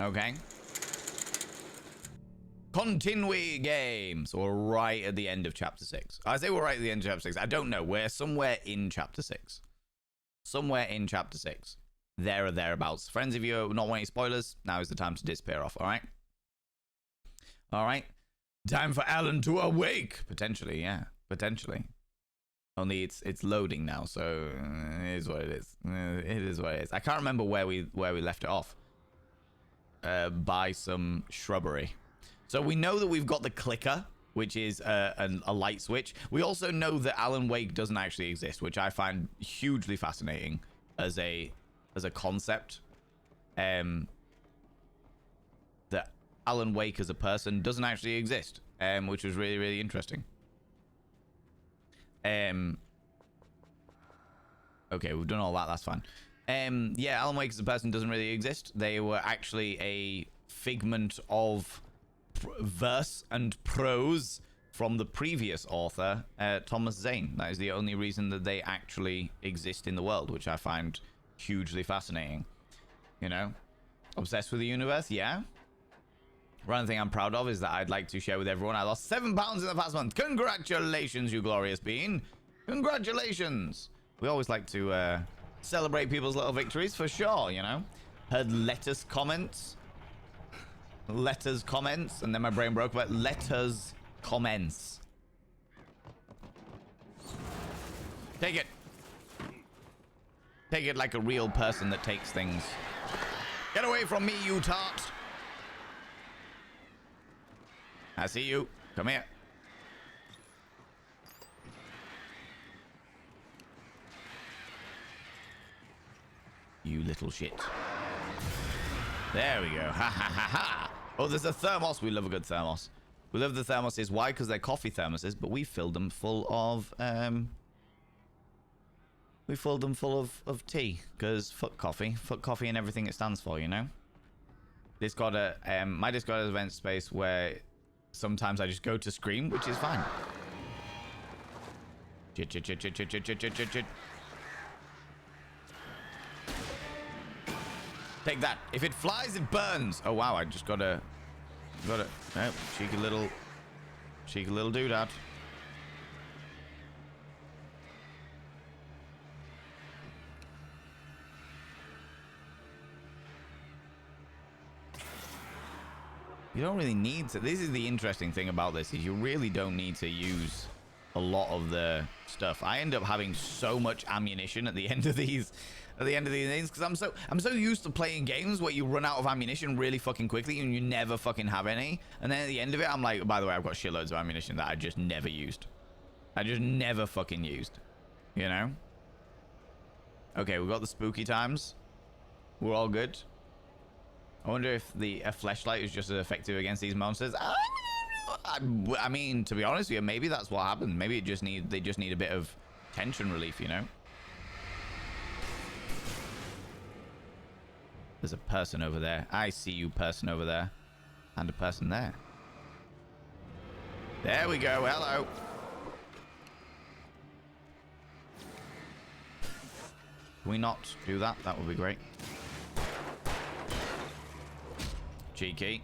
Okay. Continue game. So we're right at the end of chapter 6. I say we're right at the end of chapter 6. I don't know. We're somewhere in chapter 6. Somewhere in chapter 6. There or thereabouts. Friends, if you're not wanting spoilers, now is the time to disappear off, alright? Alright. Time for Alan to awake. Potentially, yeah. Potentially. Only it's loading now, so it is what it is. It is what it is. I can't remember where we left it off. By some shrubbery. So we know that we've got the clicker, which is a light switch. We also know that Alan Wake doesn't actually exist, which I find hugely fascinating as a concept. That Alan Wake as a person doesn't actually exist, which was really, really interesting. Okay, we've done all that. That's fine. Yeah, Alan Wake as a person doesn't really exist. They were actually a figment of verse and prose from the previous author, Thomas Zane. That is the only reason that they actually exist in the world, which I find hugely fascinating. You know, obsessed with the universe, yeah. One thing I'm proud of is that I'd like to share with everyone. I lost 7 pounds in the past month. Congratulations, you glorious being. Congratulations. We always like to celebrate people's little victories for sure, you know. Heard letters comments, and then my brain broke, but letters comments. Take it. Take it like a real person that takes things. Get away from me, you tart. I see you. Come here. You little shit. There we go. Ha ha ha ha. Oh, there's a thermos. We love a good thermos. We love the thermoses. Why? Because they're coffee thermoses, but we filled them full of tea. Because fuck coffee and everything it stands for, you know. Discord, my Discord is an event space where sometimes I just go to scream, which is fine. Chit. Take that. If it flies, it burns. Oh wow, I just got a oh, cheeky little doodad. You don't really need to. This is the interesting thing about this, is you really don't need to use a lot of the stuff. I end up having so much ammunition at the end of these things because I'm so used to playing games where you run out of ammunition really fucking quickly and you never fucking have any, and then at the end of it I'm like, by the way, I've got shitloads of ammunition that I just never used. I just never fucking used, you know. Okay, we've got the spooky times. We're all good. I wonder if a fleshlight is just as effective against these monsters. I mean, to be honest with you, maybe that's what happened. Maybe they just need a bit of tension relief, you know. There's a person over there. I see you, person over there. And a person there. There we go. Hello. Can we not do that? That would be great. Cheeky.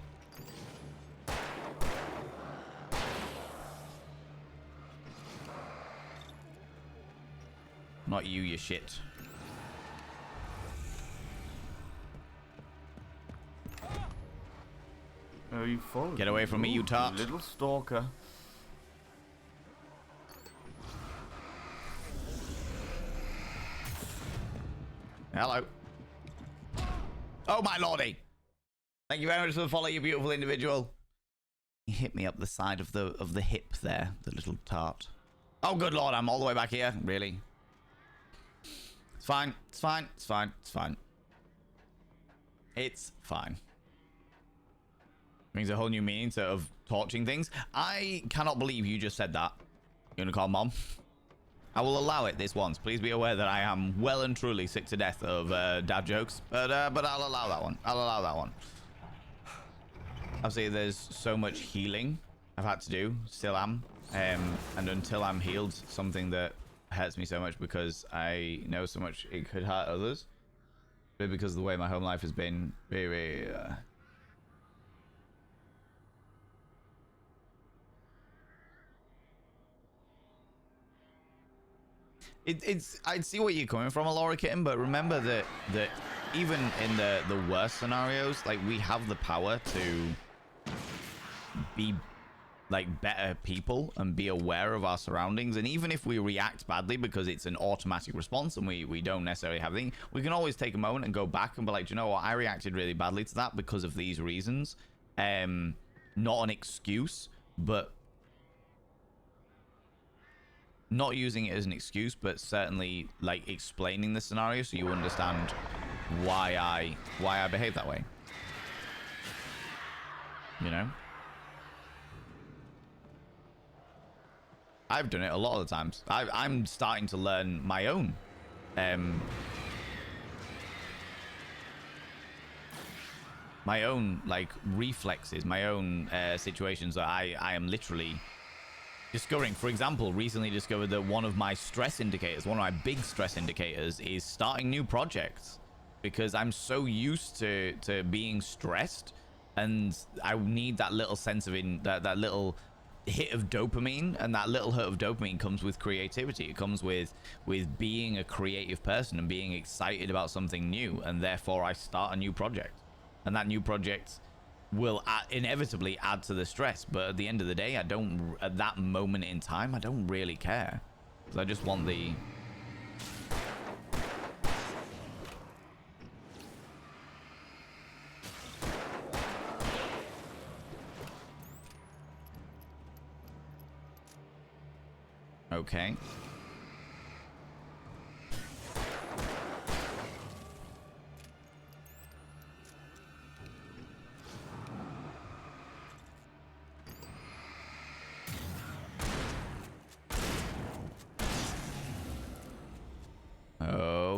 Not you, you shit. Oh, you followed. Get away from me, you tart. Little stalker. Hello. Oh my lordy. Thank you very much for the follow, you beautiful individual. He hit me up the side of the hip there, the little tart. Oh good lord, I'm all the way back here. Really? It's fine. It's fine. It's fine. It's fine. It's fine. Brings a whole new meaning of torching things. I cannot believe you just said that. You're gonna call mom? I will allow it this once. Please be aware that I am well and truly sick to death of dad jokes. But I'll allow that one. I'll allow that one. Obviously, there's so much healing I've had to do. Still am. And until I'm healed, something that hurts me so much because I know so much it could hurt others. But because of the way my home life has been, very, very it's I see where you're coming from, Alora Kitten, but remember that even in the worst scenarios, like, we have the power to be like better people and be aware of our surroundings. And even if we react badly because it's an automatic response and we don't necessarily have anything, we can always take a moment and go back and be like, do you know what, I reacted really badly to that because of these reasons. Not an excuse, but not using it as an excuse, but certainly like explaining the scenario so you understand why I behave that way, you know. I've done it a lot of the times. I'm starting to learn my own like reflexes, my own situations that I am literally discovering. For example, recently discovered that one of my stress indicators, one of my big stress indicators, is starting new projects, because I'm so used to being stressed, and I need that little sense of that little hit of dopamine, and that little hit of dopamine comes with creativity. It comes with being a creative person and being excited about something new, and therefore I start a new project, and that new project will inevitably add to the stress. But at the end of the day, at that moment in time, I don't really care, because I just want the okay.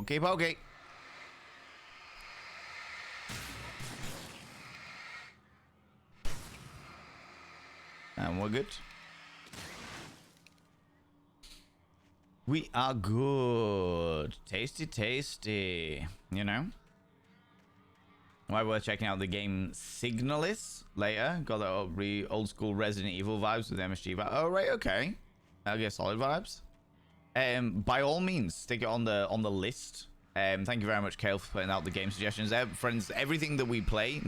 Okay, pokey. And we're good. We are good. Tasty, tasty. You know? Why worth checking out the game Signalis later. Got that old school Resident Evil vibes with MSG vibes. Oh, right, okay. I get solid vibes. By all means, stick it on the list. Thank you very much, Kale, for putting out the game suggestions there. Friends, everything that we play,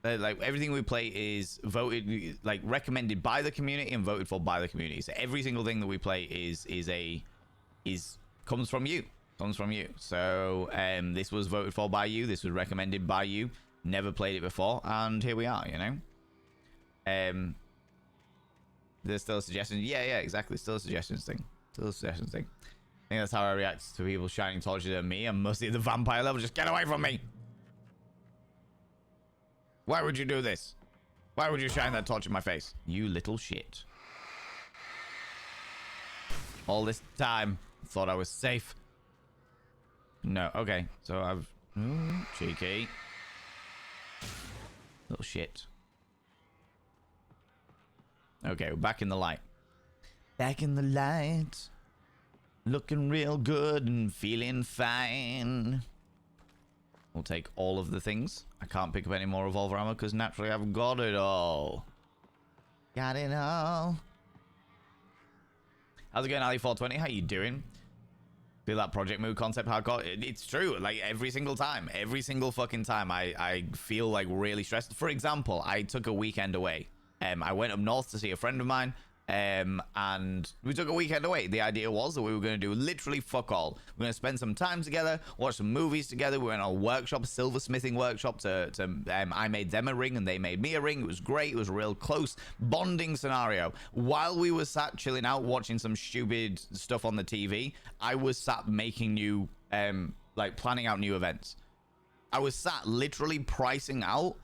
like everything we play is voted, like recommended by the community and voted for by the community. So every single thing that we play comes from you. So this was voted for by you. This was recommended by you. Never played it before, and here we are. You know. There's still a suggestion. Yeah, exactly. Still a suggestions thing. I think that's how I react to people shining torches at me. I'm mostly at the vampire level. Just get away from me. Why would you do this? Why would you shine that torch in my face? You little shit. All this time, thought I was safe. No, okay. So I've... Ooh, cheeky. Little shit. Okay, we're back in the light. Back in the light. Looking real good and feeling fine. We'll take all of the things. I can't pick up any more revolver ammo because naturally I've got it all. Got it all. How's it going, Ali420? How you doing? Feel that project mood concept hardcore? It's true. Like every single time. Every single fucking time I feel like really stressed. For example, I took a weekend away. I went up north to see a friend of mine. And we took a weekend away. The idea was that we were going to do literally fuck all. We're going to spend some time together, watch some movies together. We went on a workshop, a silversmithing workshop. I made them a ring and they made me a ring. It was great. It was a real close bonding scenario. While we were sat chilling out, watching some stupid stuff on the TV, I was sat making new, like planning out new events. I was sat literally pricing out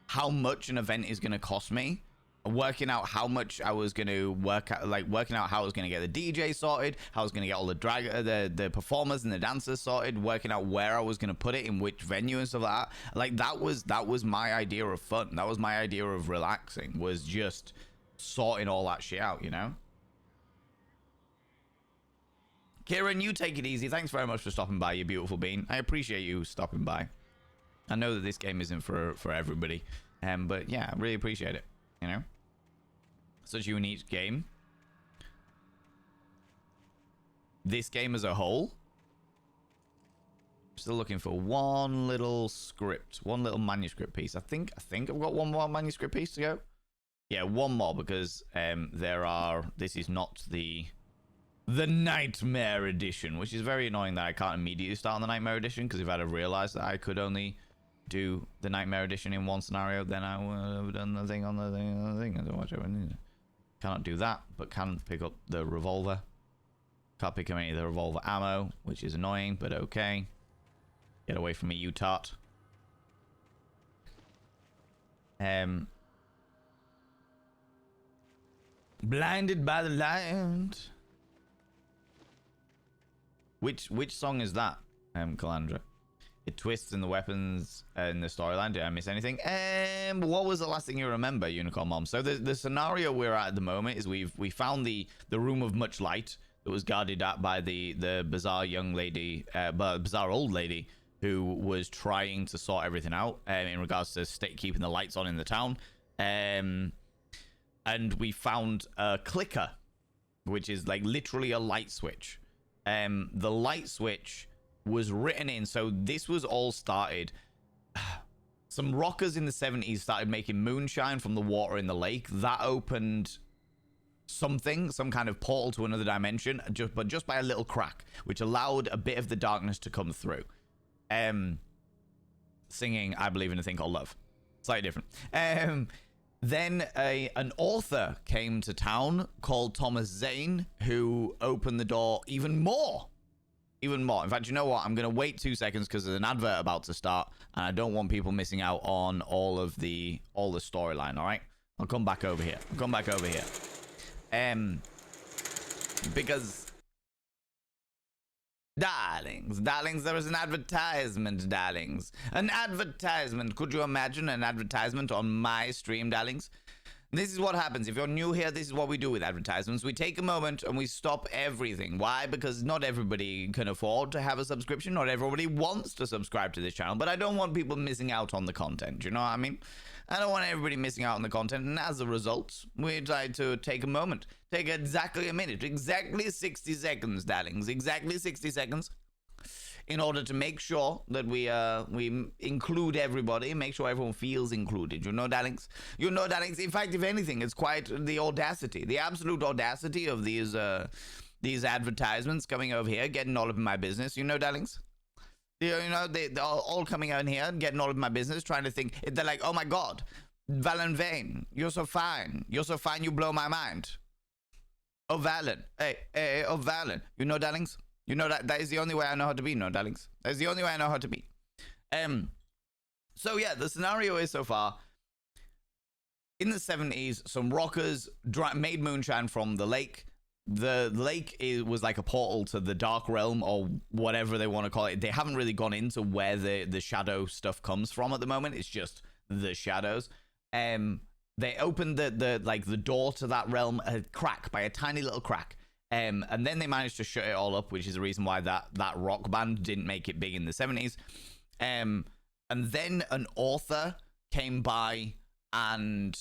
how much an event is going to cost me. Working out how much I was going to working out how I was going to get the DJ sorted, how I was going to get all the performers and the dancers sorted, working out where I was going to put it in which venue and stuff like that. Like that was my idea of fun. That was my idea of relaxing, was just sorting all that shit out, you know? Kieran, you take it easy. Thanks very much for stopping by, you beautiful bean. I appreciate you stopping by. I know that this game isn't for everybody, but yeah, I really appreciate it, you know? Such a unique game. this game as a whole. Still looking for one little script, one little manuscript piece. I think I've got one more manuscript piece to go. Yeah, one more, because this is not the Nightmare Edition, which is very annoying that I can't immediately start on the Nightmare Edition, because if I'd have realized that I could only do the Nightmare Edition in one scenario, then I would have done the thing on the thing. I don't watch it. Cannot do that, but can pick up the revolver. Can't pick up any of the revolver ammo, which is annoying, but okay. Get away from me, you tart. Blinded by the light. Which song is that, Calandra? It twists in the weapons in the storyline. Did I miss anything? What was the last thing you remember, Unicorn Mom? So the scenario we're at the moment is we found the room of much light that was guarded at by the bizarre young lady, bizarre old lady who was trying to sort everything out in regards to keeping the lights on in the town. And we found a clicker, which is like literally a light switch. The light switch was written in, so this was all started. Some rockers in the 70s started making moonshine from the water in the lake. That opened some kind of portal to another dimension, but just by a little crack, which allowed a bit of the darkness to come through. Singing I Believe in a Thing Called Love. Slightly different. Then an author came to town called Thomas Zane, who opened the door even more. In fact, you know what? I'm going to wait 2 seconds because there's an advert about to start, and I don't want people missing out on all the storyline, all right? I'll come back over here. Because... Darlings, there is an advertisement, darlings. An advertisement. Could you imagine an advertisement on my stream, darlings? This is what happens. If you're new here, this is what we do with advertisements. We take a moment and we stop everything. Why? Because not everybody can afford to have a subscription. Not everybody wants to subscribe to this channel. But I don't want people missing out on the content. You know what I mean? I don't want everybody missing out on the content. And as a result, we try to take a moment. Take exactly a minute. Exactly 60 seconds, darlings. Exactly 60 seconds. In order to make sure that we include everybody, make sure everyone feels included. You know, darlings? You know, darlings? In fact, if anything, it's quite the audacity, the absolute audacity of these advertisements coming over here, getting all up in my business. You know, darlings? You know, they're all coming out here and getting all of my business, trying to think. They're like, oh my God, Valen Vane, you're so fine. You're so fine, you blow my mind. Oh, Valen. Hey, oh, Valen. You know, darlings? You know that is the only way I know how to be, no, darlings. That's the only way I know how to be. So yeah, the scenario is so far. In the 70s, some rockers made moonshine from the lake. The lake was like a portal to the dark realm, or whatever they want to call it. They haven't really gone into where the shadow stuff comes from at the moment. It's just the shadows. They opened the door to that realm a crack, by a tiny little crack. And then they managed to shut it all up, which is the reason why that rock band didn't make it big in the 70s. And then an author came by and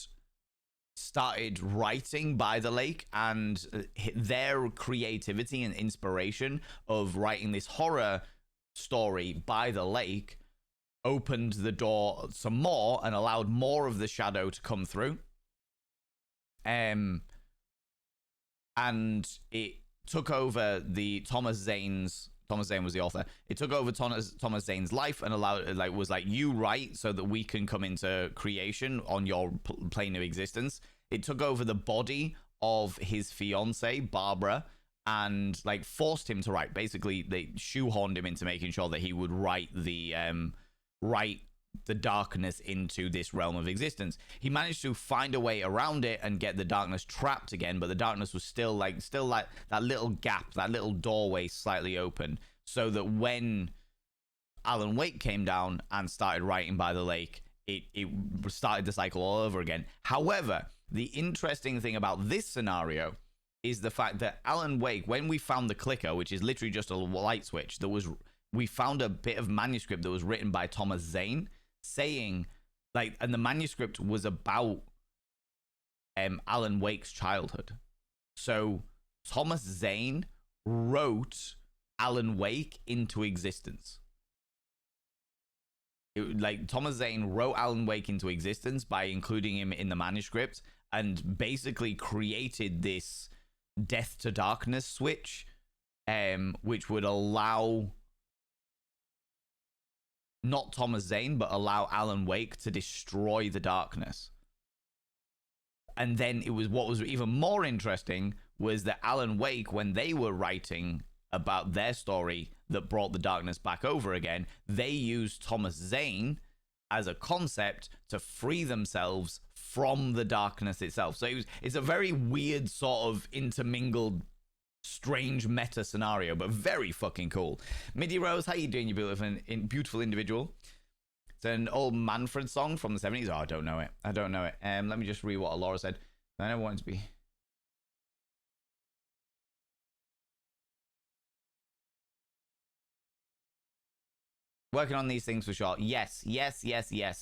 started writing by the lake, and their creativity and inspiration of writing this horror story by the lake opened the door some more and allowed more of the shadow to come through. And it took over the Thomas Zane was the author. It took over Thomas Zane's life and allowed, was like, you write so that we can come into creation on your plane of existence. It took over the body of his fiance, Barbara, and forced him to write. Basically, they shoehorned him into making sure that he would write the darkness into this realm of existence. He managed to find a way around it and get the darkness trapped again, but the darkness was still that little gap, that little doorway slightly open, so that when Alan Wake came down and started writing by the lake, it started the cycle all over again. However, the interesting thing about this scenario is the fact that Alan Wake, when we found the clicker, which is literally just a light switch, we found a bit of manuscript that was written by Thomas Zane, saying, and the manuscript was about Alan Wake's childhood. So Thomas Zane wrote Alan Wake into existence. Like Thomas Zane wrote Alan Wake into existence by including him in the manuscript and basically created this death to darkness switch, which would allow not Thomas Zane, but allow Alan Wake to destroy the darkness. And then it was what was even more interesting was that Alan Wake, when they were writing about their story that brought the darkness back over again, they used Thomas Zane as a concept to free themselves from the darkness itself. So it's a very weird sort of intermingled, strange meta scenario, but very fucking cool. Midi Rose, how you doing, you beautiful individual? It's an old Manfred song from the 70s. Oh, I don't know it. Let me just read what Laura said. I never wanted to be... Working on these things for sure. Yes,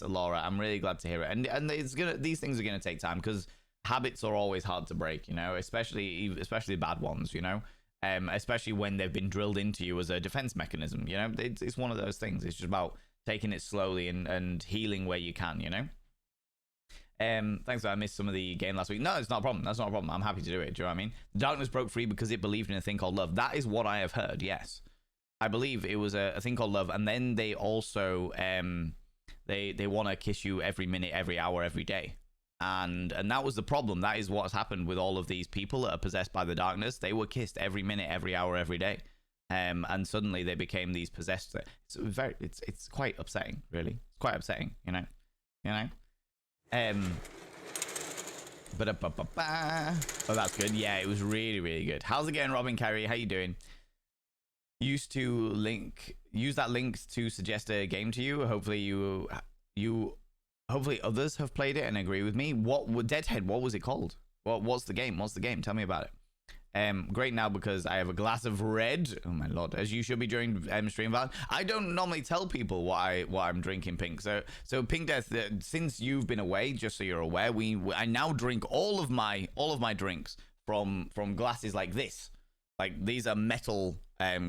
Laura. I'm really glad to hear it. And these things are gonna take time because habits are always hard to break, you know, especially bad ones, you know, especially when they've been drilled into you as a defense mechanism, you know. It's one of those things. It's just about taking it slowly and healing where you can, you know. Thanks, I missed some of the game last week. No, it's not a problem. That's not a problem. I'm happy to do it. Do you know what I mean? The darkness broke free because it believed in a thing called love. That is what I have heard. Yes, I believe it was a thing called love. And then they also they want to kiss you every minute, every hour, every day. And that was the problem. That is what's happened with all of these people that are possessed by the darkness. They were kissed every minute, every hour, every day. And suddenly they became these possessed. It's quite upsetting, really. It's quite upsetting, you know. Oh, that's good. Yeah, it was really, really good. How's it going, Robin Carey? How you doing? Use that link to suggest a game to you. Hopefully hopefully others have played it and agree with me. Deadhead, what was it called? What's the game? Tell me about it. Great now because I have a glass of red. Oh my lord, as you should be during stream. Val, I don't normally tell people what I'm drinking, Pink. So Pink Death, since you've been away, just so you're aware, I now drink all of my drinks from glasses like this. Like these are metal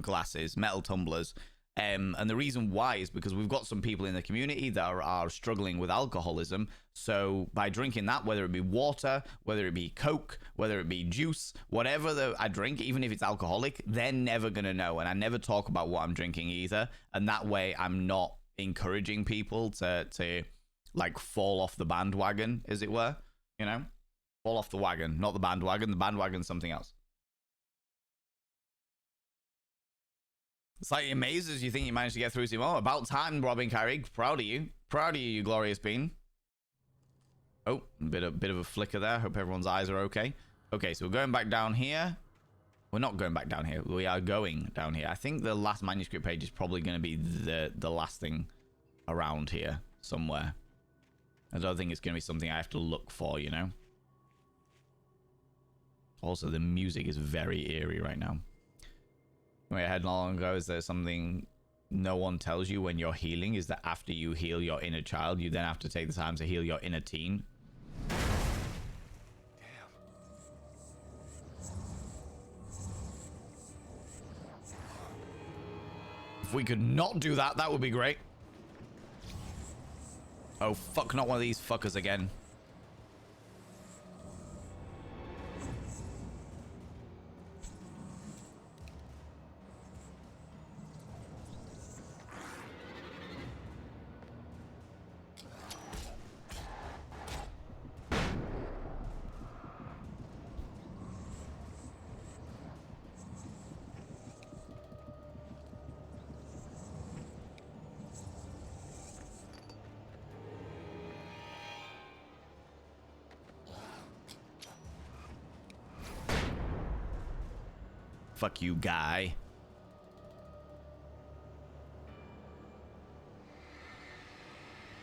glasses, metal tumblers. And the reason why is because we've got some people in the community that are struggling with alcoholism. So by drinking that, whether it be water, whether it be Coke, whether it be juice, whatever I drink, even if it's alcoholic, they're never going to know. And I never talk about what I'm drinking either. And that way I'm not encouraging people to like fall off the bandwagon, as it were, you know, fall off the wagon, not the bandwagon. The bandwagon's something else. It's like amazes you think you managed to get through to him. Oh, about time, Robin Carrig. Proud of you. Proud of you, you glorious bean. Oh, a bit of a flicker there. Hope everyone's eyes are okay. Okay, so we're going back down here. We're not going back down here. We are going down here. I think the last manuscript page is probably going to be the last thing around here somewhere. I don't think it's going to be something I have to look for, you know? Also, the music is very eerie right now. Wait, I had not long ago, is there something no one tells you when you're healing? Is that after you heal your inner child, you then have to take the time to heal your inner teen? Damn. If we could not do that, that would be great. Oh, fuck, not one of these fuckers again. Fuck you, guy.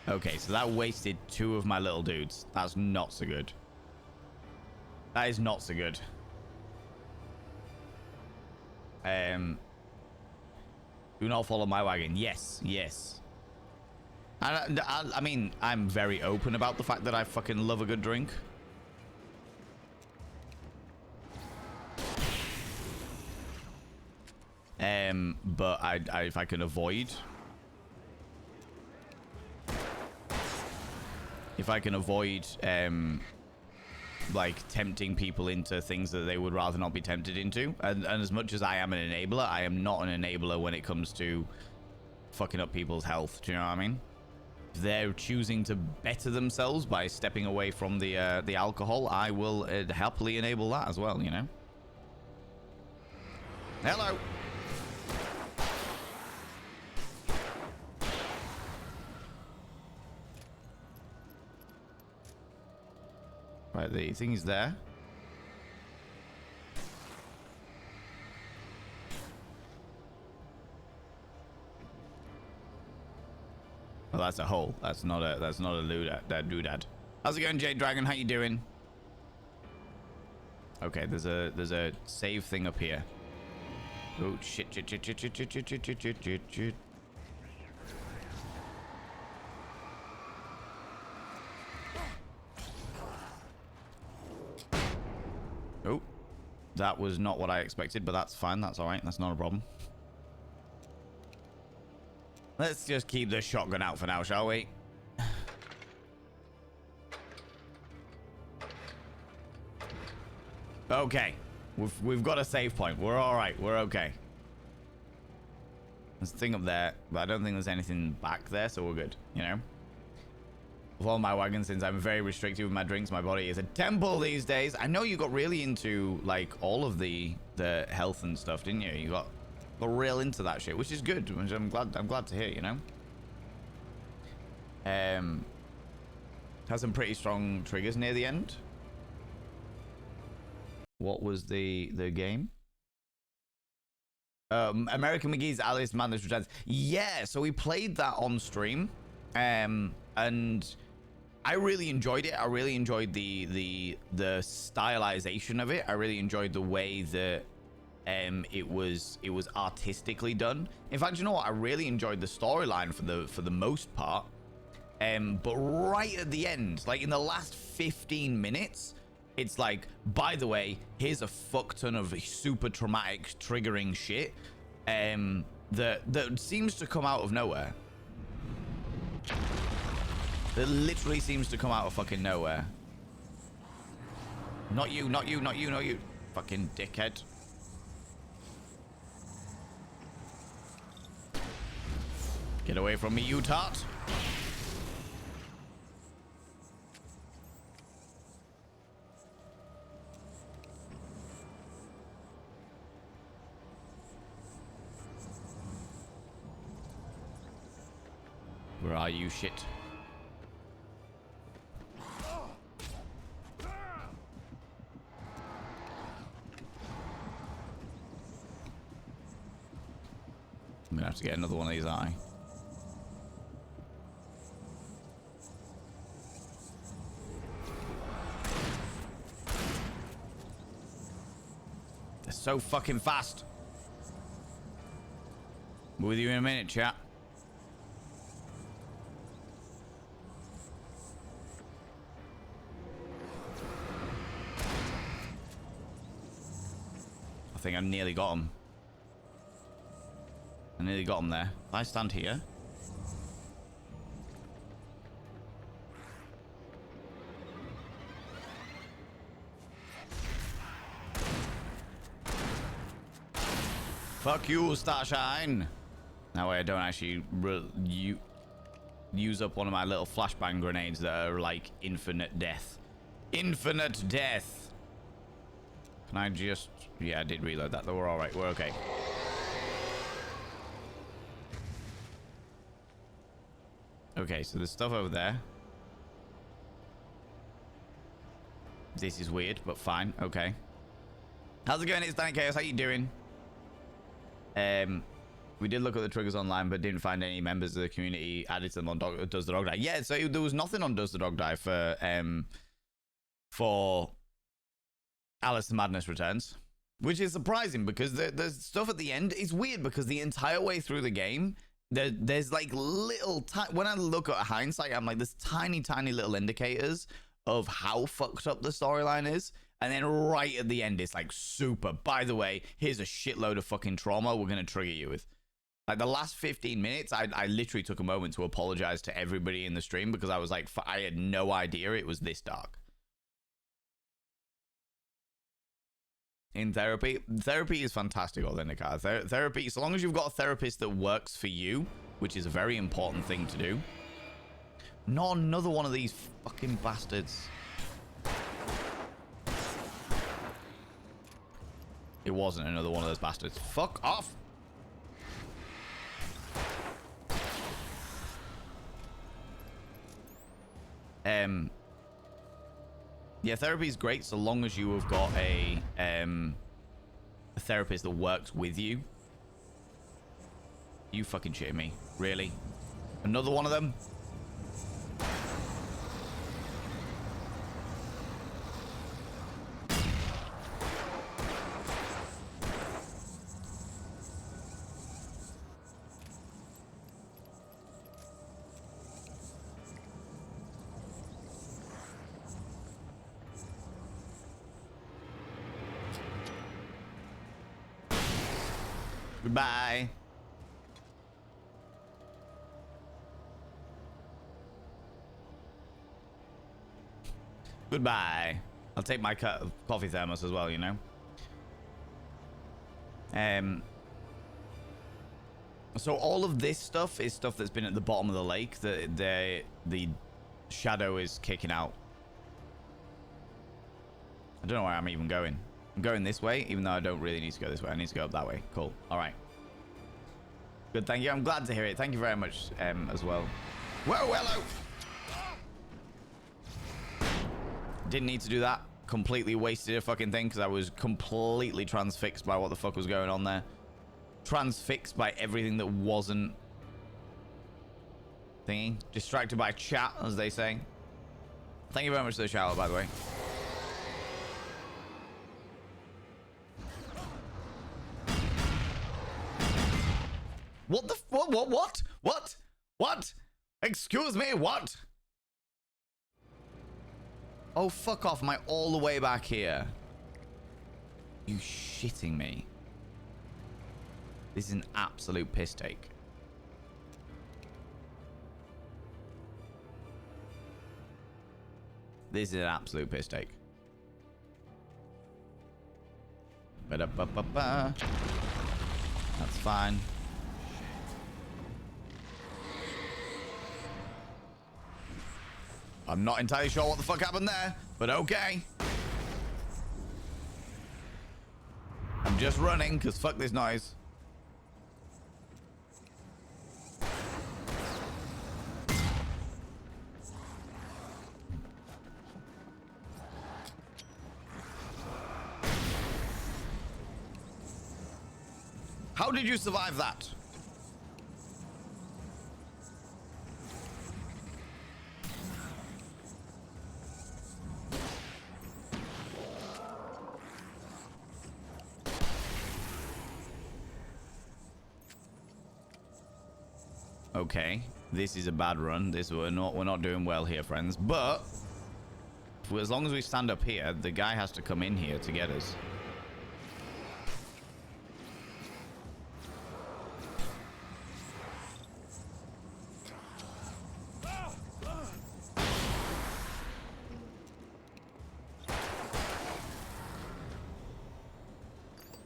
Okay, so that wasted 2 of my little dudes. That's not so good. That is not so good. Do not follow my wagon. Yes, yes. I mean, I'm very open about the fact that I fucking love a good drink. But if I can avoid... If I can avoid, like, tempting people into things that they would rather not be tempted into. And as much as I am an enabler, I am not an enabler when it comes to fucking up people's health. Do you know what I mean? If they're choosing to better themselves by stepping away from the alcohol, I will happily enable that as well, you know? Hello! Right, the thing is there. Well, that's a hole. That's not a doodad. How's it going, Jade Dragon? How you doing? Okay, there's a save thing up here. Oh shit. Oh, that was not what I expected, but that's fine. That's all right. That's not a problem. Let's just keep the shotgun out for now, shall we? Okay, we've got a save point. We're all right. We're okay. There's a thing up there, but I don't think there's anything back there, so we're good. You know. With all my wagons, since I'm very restricted with my drinks, my body is a temple these days. I know you got really into like all of the health and stuff, didn't you? You got real into that shit, which is good. Which I'm glad to hear. You know. Has some pretty strong triggers near the end. What was the game? American McGee's Alice Madness Returns. Yeah, so we played that on stream, and I really enjoyed it. I really enjoyed the stylization of it. I really enjoyed the way that it was artistically done. In fact, you know what? I really enjoyed the storyline for the most part. But right at the end, like in the last 15 minutes, it's like, by the way, here's a fuck ton of super traumatic, triggering shit that seems to come out of nowhere. That literally seems to come out of fucking nowhere. Not you, not you, not you, not you. Fucking dickhead. Get away from me, you tart. Where are you, shit? I'm gonna have to get another one of these, aren't I? They're so fucking fast. We're with you in a minute, chat. I think I nearly got him. I nearly got him there. If I stand here. Fuck you, Starshine. That way I don't actually use up one of my little flashbang grenades that are like infinite death. Infinite death. Can I just... Yeah, I did reload that. We're all right. We're okay. Okay, so there's stuff over there. This is weird, but fine. Okay. How's it going? It's Danny Chaos. How you doing? We did look at the triggers online, but didn't find any members of the community added to them on Does the Dog Die? Yeah, so there was nothing on Does the Dog Die for Alice the Madness Returns, which is surprising because the stuff at the end is weird because the entire way through the game, there's like little when I look at hindsight, I'm like, there's tiny little indicators of how fucked up the storyline is, And then right at the end, it's like super. By the way, here's a shitload of fucking trauma we're going to trigger you with. Like the last 15 minutes, I literally took a moment to apologize to everybody in the stream because I was like, I had no idea it was this dark. In therapy is fantastic, Authentic. Therapy, so long as you've got a therapist that works for you, which is a very important thing to do. Not another one of these fucking bastards. It wasn't another one of those bastards. Fuck off. Yeah, therapy is great so long as you have got a therapist that works with you. You fucking shitting me. Really? Another one of them? Goodbye. Goodbye. I'll take my coffee thermos as well, you know. So all of this stuff is stuff that's been at the bottom of the lake that the shadow is kicking out. I don't know where I'm even going. I'm going this way, even though I don't really need to go this way. I need to go up that way. Cool. All right. Good, thank you. I'm glad to hear it. Thank you very much as well. Whoa, hello. Didn't need to do that. Completely wasted a fucking thing because I was completely transfixed by what the fuck was going on there. Transfixed by everything that wasn't thingy. Distracted by chat, as they say. Thank you very much for the shout out, by the way. What the what? Excuse me, what? Oh, fuck off. Am I all the way back here? You shitting me? This is an absolute piss take. This is an absolute piss take. Ba-da-ba-ba-ba. That's fine. I'm not entirely sure what the fuck happened there, but okay. I'm just running because fuck this noise. How did you survive that? Okay, this is a bad run. We're not doing well here, friends. But as long as we stand up here, the guy has to come in here to get us.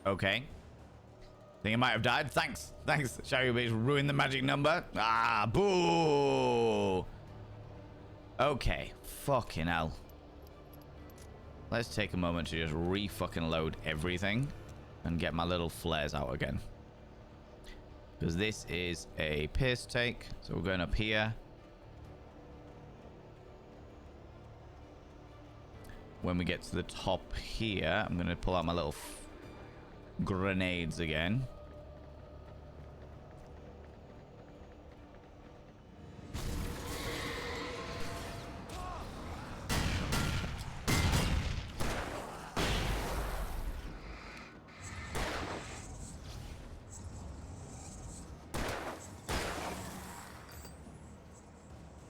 Okay. Think I might have died. Thanks. Shaggy Beach ruined the magic number. Ah, boo. Okay. Fucking hell. Let's take a moment to just re-fucking load everything and get my little flares out again. Because this is a piss take. So we're going up here. When we get to the top here, I'm going to pull out my little grenades again.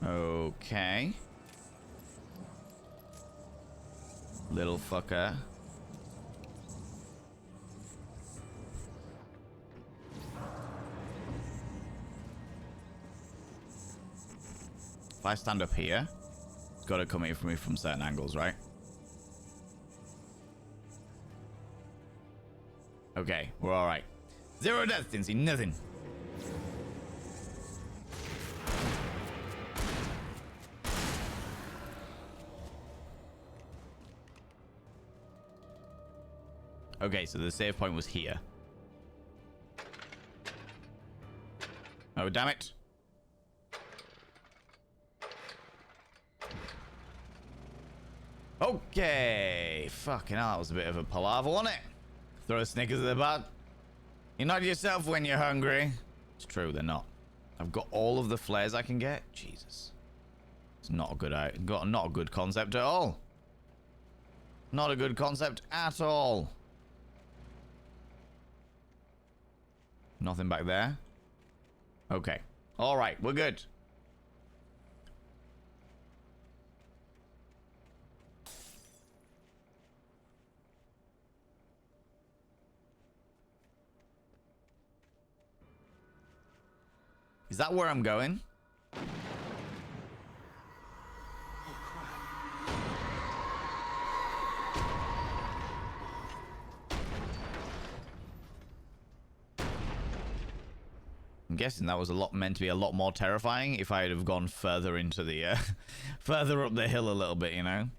Okay. Little fucker. If I stand up here, it's got to come in for me from certain angles, right? Okay, we're all right. Zero destiny, nothing. Okay, so the save point was here. Oh, damn it. Okay. Fucking hell, that was a bit of a palaver, wasn't it? Throw a Snickers at the butt. You're not yourself when you're hungry. It's true, they're not. I've got all of the flares I can get. Jesus. It's not a good not a good concept at all. Not a good concept at all. Nothing back there. Okay. All right, we're good. Is that where I'm going? I'm guessing that was meant to be a lot more terrifying if I had have gone further into the further up the hill a little bit, you know.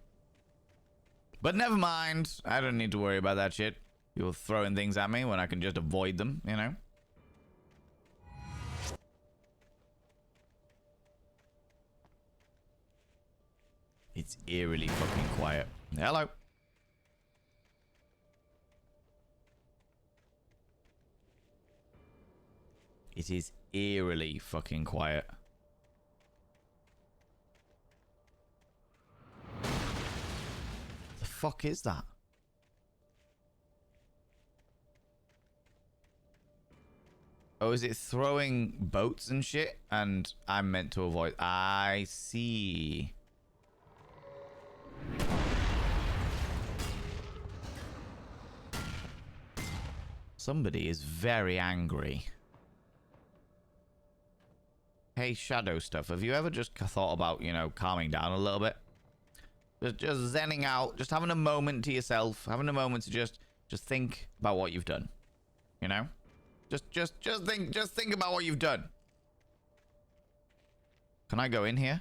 But never mind. I don't need to worry about that shit. You're throwing things at me when I can just avoid them, you know. It's eerily fucking quiet. Hello. It is eerily fucking quiet. The fuck is that? Oh, is it throwing boats and shit? And I'm meant to avoid... I see. Somebody is very angry. Hey, shadow stuff. Have you ever just thought about, you know, calming down a little bit? Just zenning out, just having a moment to yourself, having a moment to just think about what you've done. You know? Just think about what you've done. Can I go in here?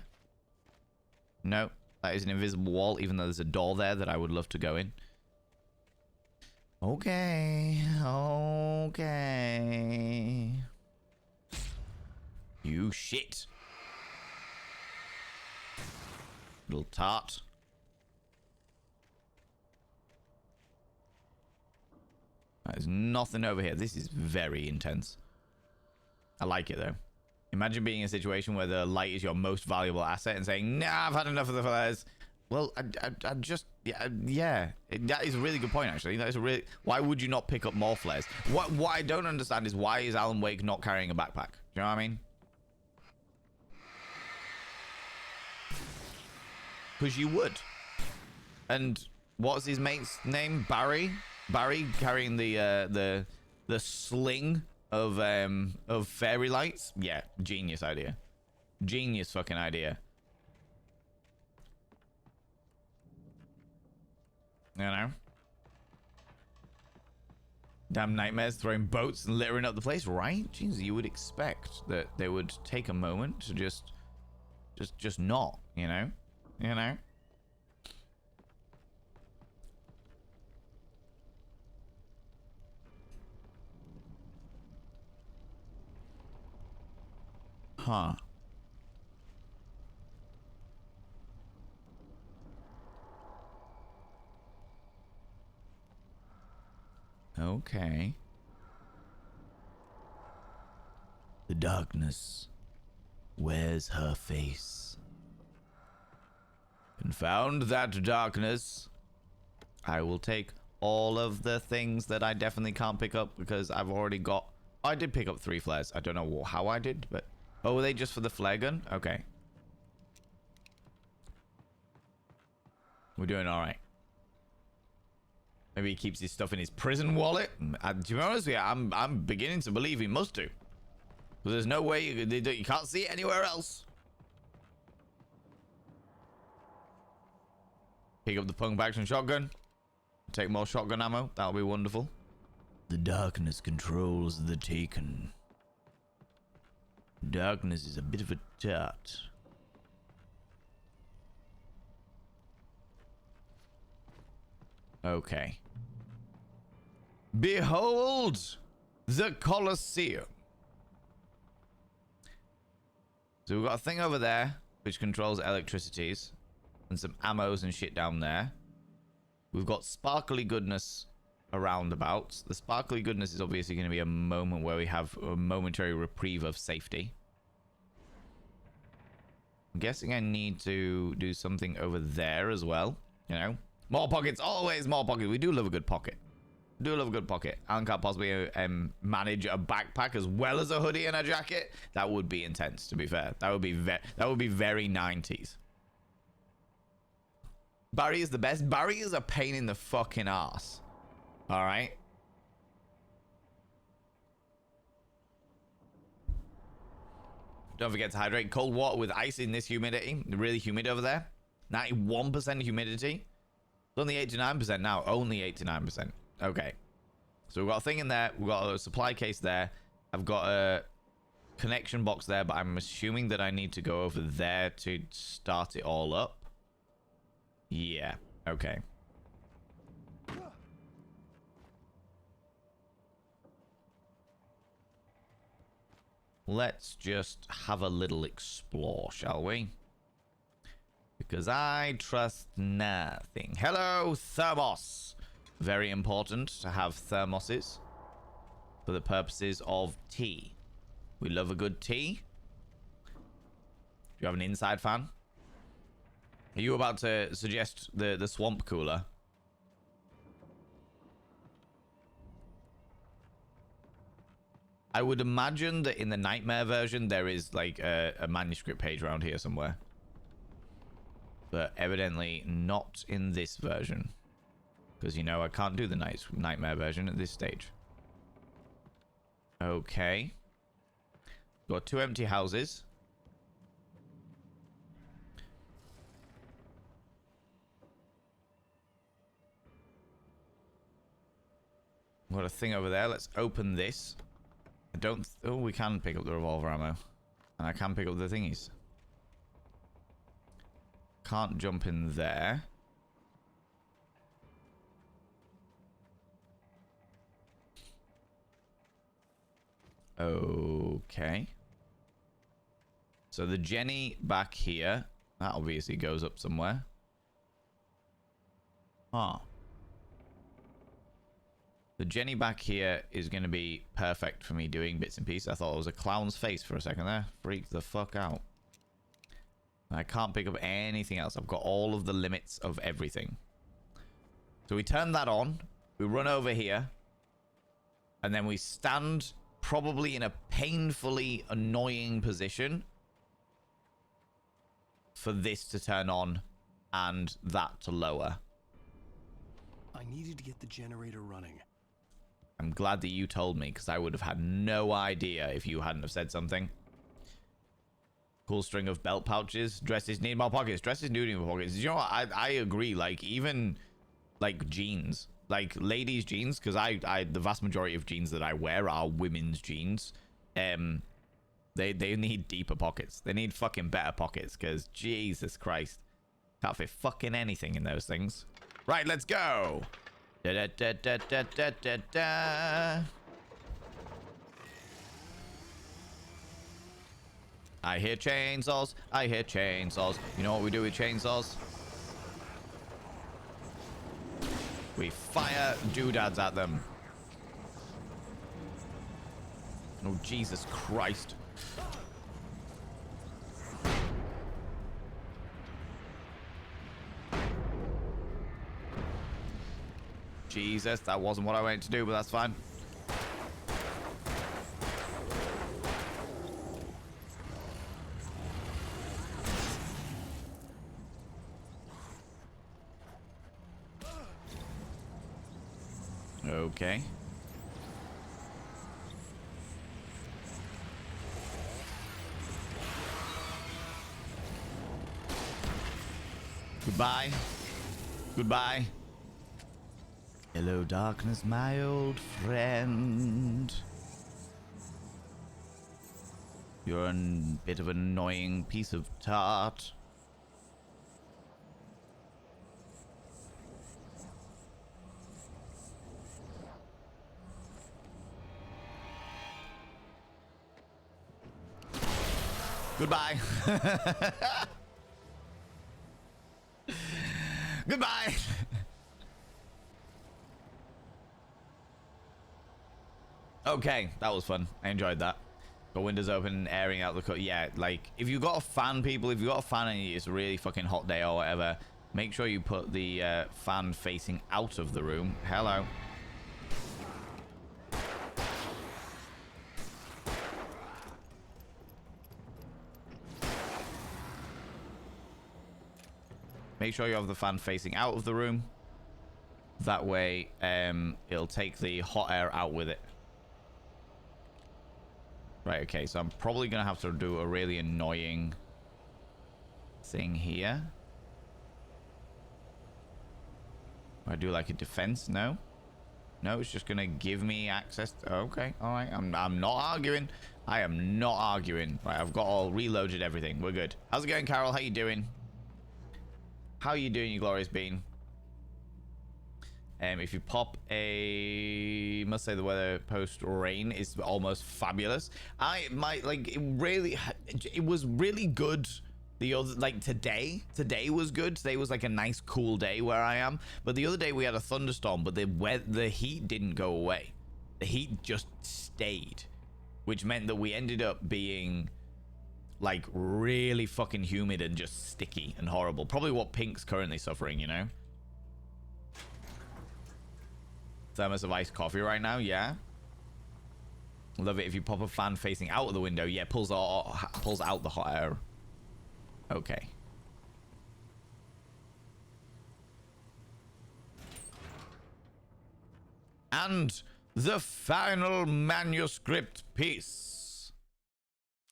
No, that is an invisible wall, even though there's a door there that I would love to go in. Okay. Okay. You shit. Little tart. There's nothing over here. This is very intense. I like it though. Imagine being in a situation where the light is your most valuable asset and saying, nah, I've had enough of the flares. Well, I just, yeah. That is a really good point, actually. That is a really... Why would you not pick up more flares? What I don't understand is why is Alan Wake not carrying a backpack? Do you know what I mean? Because you would. And what's his mate's name? Barry? Barry carrying the sling of fairy lights? Yeah, genius idea. Genius fucking idea. You know? Damn nightmares throwing boats and littering up the place, right? Jeez, you would expect that they would take a moment to just not, you know? You know? Huh. Okay. The darkness wears her face. Confound that darkness. I will take all of the things that I definitely can't pick up because I've already got... I did pick up 3 flares. I don't know how I did, but... Oh, were they just for the flare gun? Okay. We're doing alright. Maybe he keeps his stuff in his prison wallet. To be honest with you, I'm beginning to believe he must do. Because there's no way you can't see it anywhere else. Pick up the punk action shotgun. Take more shotgun ammo. That'll be wonderful. The darkness controls the taken. Darkness is a bit of a tart. Okay. Behold the Colosseum. So we've got a thing over there which controls electricities and some ammos and shit down there. We've got sparkly goodness around about. The sparkly goodness is obviously going to be a moment where we have a momentary reprieve of safety. I'm guessing I need to do something over there as well. You know, more pockets, always more pockets. We do love a good pocket. We do love a good pocket. Alan can't possibly manage a backpack as well as a hoodie and a jacket. That would be intense, to be fair. That would be very 90s. Barry is the best. Barry is a pain in the fucking ass. All right. Don't forget to hydrate. Cold water with ice in this humidity. Really humid over there. 91% humidity. It's only 89% now. Only 89%. Okay. So we've got a thing in there. We've got a supply case there. I've got a connection box there, but I'm assuming that I need to go over there to start it all up. Yeah. Okay. Let's just have a little explore, shall we? Because I trust nothing. Hello, thermos. Very important to have thermoses for the purposes of tea. We love a good tea. Do you have an inside fan? Are you about to suggest the swamp cooler? I would imagine that in the nightmare version there is like a manuscript page around here somewhere, but evidently not in this version, because you know I can't do the nightmare version at this stage. Okay, got 2 empty houses. Got a thing over there. Let's open this. I don't... Oh, we can pick up the revolver ammo. And I can pick up the thingies. Can't jump in there. Okay. So the Jenny back here. That obviously goes up somewhere. Huh. The Jenny back here is going to be perfect for me doing bits and pieces. I thought it was a clown's face for a second there. Freaked the fuck out. I can't pick up anything else. I've got all of the limits of everything. So we turn that on. We run over here. And then we stand probably in a painfully annoying position for this to turn on and that to lower. I needed to get the generator running. I'm glad that you told me, because I would have had no idea if you hadn't have said something. Cool string of belt pouches. Dresses need more pockets. Dresses do need more pockets. You know what? I agree. Like, even, like, jeans. Like, ladies' jeans, because the vast majority of jeans that I wear are women's jeans. They need deeper pockets. They need fucking better pockets, because, Jesus Christ. Can't fit fucking anything in those things. Right, let's go! Da da da da da da da da. I hear chainsaws. I hear chainsaws. You know what we do with chainsaws? We fire doodads at them. Oh, Jesus Christ. Jesus, that wasn't what I wanted to do, but that's fine. Okay. Goodbye. Goodbye. Hello, darkness, my old friend. You're a bit of an annoying piece of tart. Goodbye. Goodbye. Okay, that was fun. I enjoyed that. Got windows open, airing out the cut. Yeah, like, if you got a fan, people, if you got a fan and it's a really fucking hot day or whatever, make sure you put the fan facing out of the room. Hello. Make sure you have the fan facing out of the room. That way, it'll take the hot air out with it. Right, okay, so I'm probably going to have to do a really annoying thing here. I do like a defense? No? No, it's just going to give me access. Okay, all right. I'm not arguing. I am not arguing. Right, I've got all reloaded everything. We're good. How's it going, Carol? How you doing? How you doing, you glorious bean? If you pop a, must say the weather post rain is almost fabulous. It was really good. The other, like today was good. Today was like a nice cool day where I am. But the other day we had a thunderstorm, but the heat didn't go away. The heat just stayed, which meant that we ended up being like really fucking humid and just sticky and horrible. Probably what Pink's currently suffering, you know? Thermos of iced coffee right now, yeah. Love it if you pop a fan facing out of the window. Yeah, pulls out the hot air. Okay. And the final manuscript piece.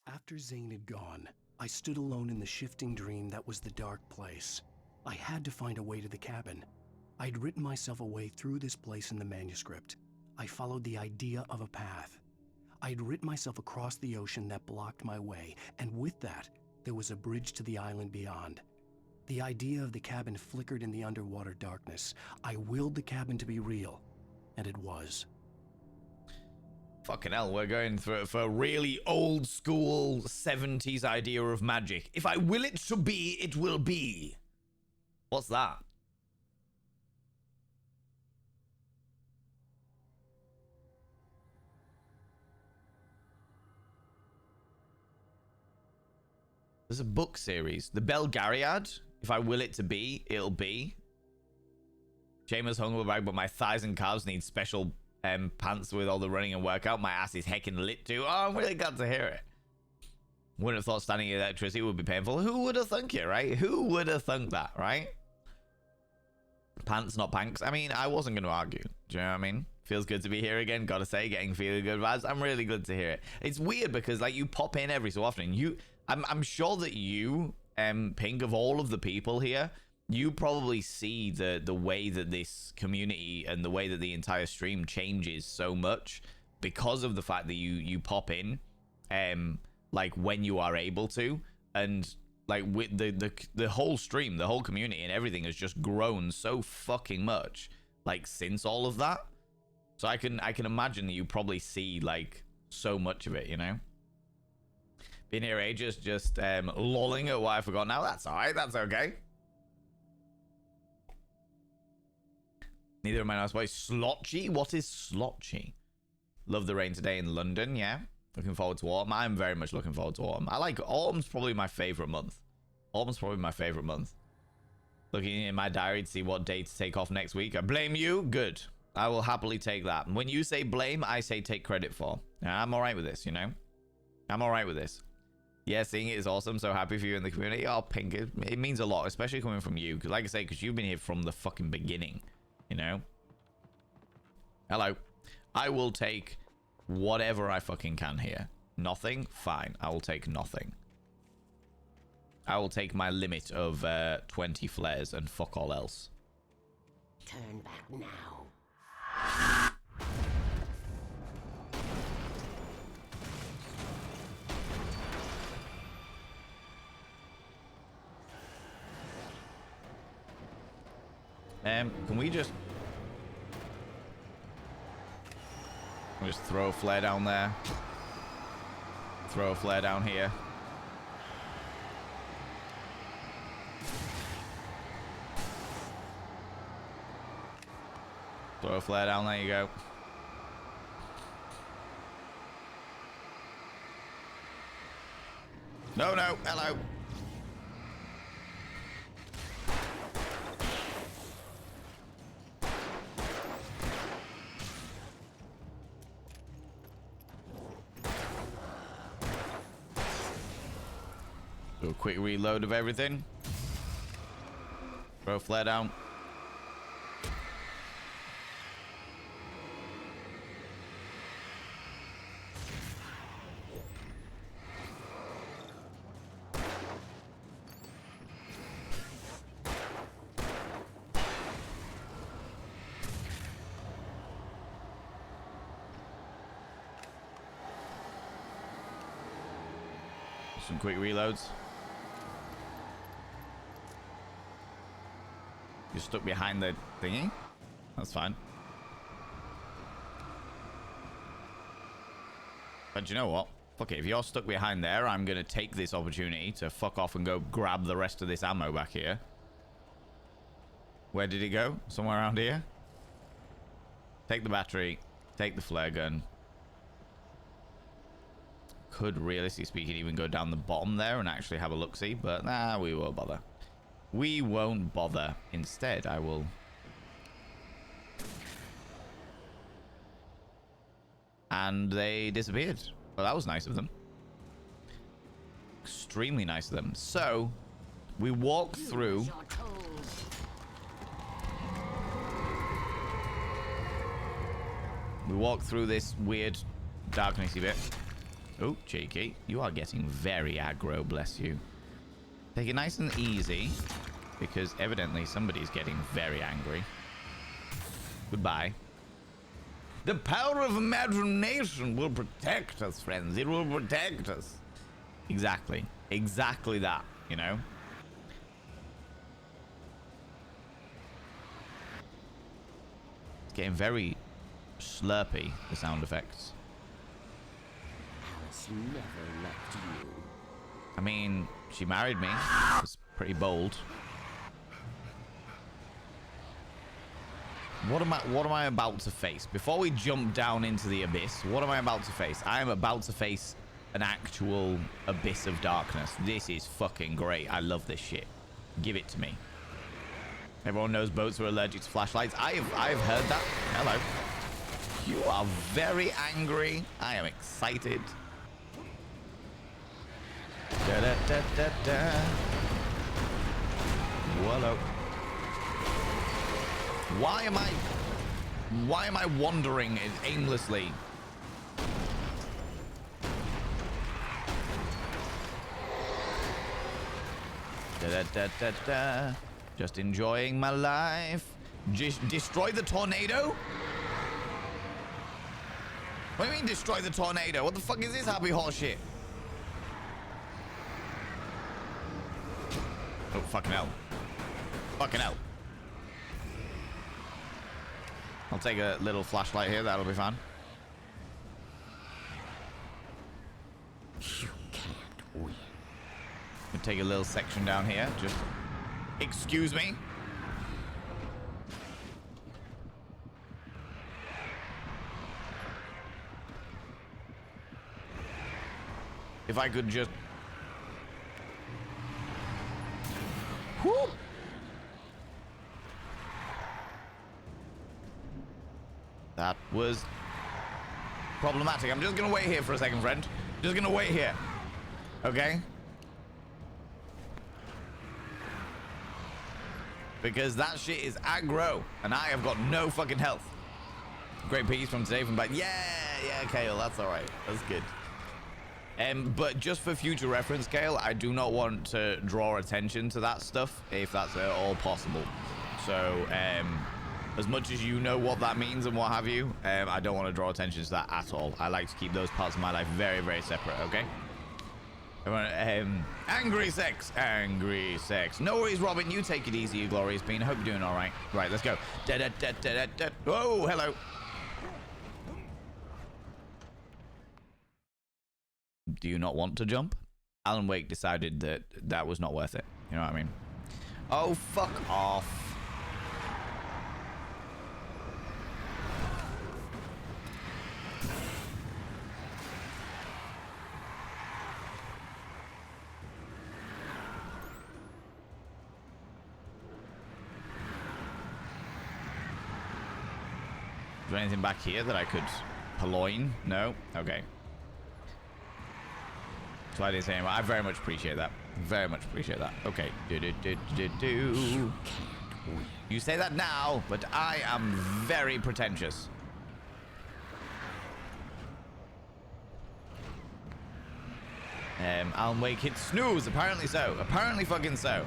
After Zane had gone, I stood alone in the shifting dream that was the dark place. I had to find a way to the cabin. I'd written myself a way through this place in the manuscript. I followed the idea of a path. I'd written myself across the ocean that blocked my way, and with that, there was a bridge to the island beyond. The idea of the cabin flickered in the underwater darkness. I willed the cabin to be real, and it was. Fucking hell, we're going for a really old school 70s idea of magic. If I will it to be, it will be. What's that? There's a book series. The Belgariad. If I will it to be, it'll be. Seamus hunger bag, but my thighs and calves need special pants with all the running and workout. My ass is heckin' lit too. Oh, I'm really glad to hear it. Wouldn't have thought standing in electricity would be painful. Who would have thunk it, right? Who would have thunk that, right? Pants, not panks. I mean, I wasn't going to argue. Do you know what I mean? Feels good to be here again. Gotta say, getting feeling good vibes. I'm really glad to hear it. It's weird because like you pop in every so often. I'm sure that you, Pink, of all of the people here, you probably see the way that this community and the way that the entire stream changes so much because of the fact that you pop in, like when you are able to, and like with the whole stream, the whole community and everything has just grown so fucking much, like since all of that. So I can imagine that you probably see like so much of it, you know. Been here ages, just lolling at what I forgot. Now that's all right. That's okay. Neither of my nice boys. Slotchy? What is slotchy? Love the rain today in London. Yeah. Looking forward to autumn. I'm very much looking forward to autumn. I like autumn's probably my favorite month. Autumn's probably my favorite month. Looking in my diary to see what day to take off next week. I blame you. Good. I will happily take that. When you say blame, I say take credit for. I'm all right with this, you know? I'm all right with this. Yeah, seeing it is awesome. So happy for you in the community. Oh, Pink, it means a lot, especially coming from you. Because like I say, because you've been here from the fucking beginning, you know? Hello. I will take whatever I fucking can here. Nothing? Fine. I will take nothing. I will take my limit of 20 flares and fuck all else. Turn back now. Can we just throw a flare down there? Throw a flare down here. Throw a flare down, there you go. No, no, hello. Do a quick reload of everything. Throw a flare down. Some quick reloads. You're stuck behind the thingy? That's fine. But you know what? Fuck it. If you're stuck behind there, I'm going to take this opportunity to fuck off and go grab the rest of this ammo back here. Where did it go? Somewhere around here? Take the battery. Take the flare gun. Could, realistically speaking, even go down the bottom there and actually have a look-see. But, nah, we won't bother. We won't bother. Instead, I will... And they disappeared. Well, that was nice of them. Extremely nice of them. So, we walk through... We walk through this weird darknessy bit. Oh, cheeky. You are getting very aggro, bless you. Take it nice and easy, because evidently somebody's getting very angry. Goodbye. The power of imagination will protect us, friends. It will protect us. Exactly. Exactly that, you know? It's getting very slurpy, the sound effects. Alice never left you. I mean, she married me. It's pretty bold. What am I about to face? Before we jump down into the abyss, what am I about to face? I am about to face an actual abyss of darkness. This is fucking great. I love this shit. Give it to me. Everyone knows boats are allergic to flashlights. I've heard that. Hello. You are very angry. I am excited. Da da da da da. Whoa. Why am I wandering aimlessly? Da da da da da. Just enjoying my life. Just destroy the tornado? What do you mean destroy the tornado? What the fuck is this happy horse shit? Oh, fucking hell. Fucking hell. I'll take a little flashlight here. That'll be fine. You can't win. We'll take a little section down here. Just... Excuse me? If I could just... Whoop! That was problematic. I'm just gonna wait here for a second, friend. Just gonna wait here. Okay? Because that shit is aggro, and I have got no fucking health. Great piece from today from back. Yeah, Kale, that's all right. That's good. But just for future reference, Kale, I do not want to draw attention to that stuff if that's at all possible. So, as much as you know what that means and what have you, I don't want to draw attention to that at all. I like to keep those parts of my life very, very separate, okay? Angry sex. No worries, Robin. You take it easy, you glorious bean. Hope you're doing all right. Right, let's go. Oh, hello. Do you not want to jump? Alan Wake decided that that was not worth it. You know what I mean? Oh, fuck off. Is there anything back here that I could purloin? No? Okay. So I didn't say anything. I very much appreciate that. Very much appreciate that. Okay. You say that now, but I am very pretentious. Alan Wake hit snooze. Apparently so. Apparently fucking so.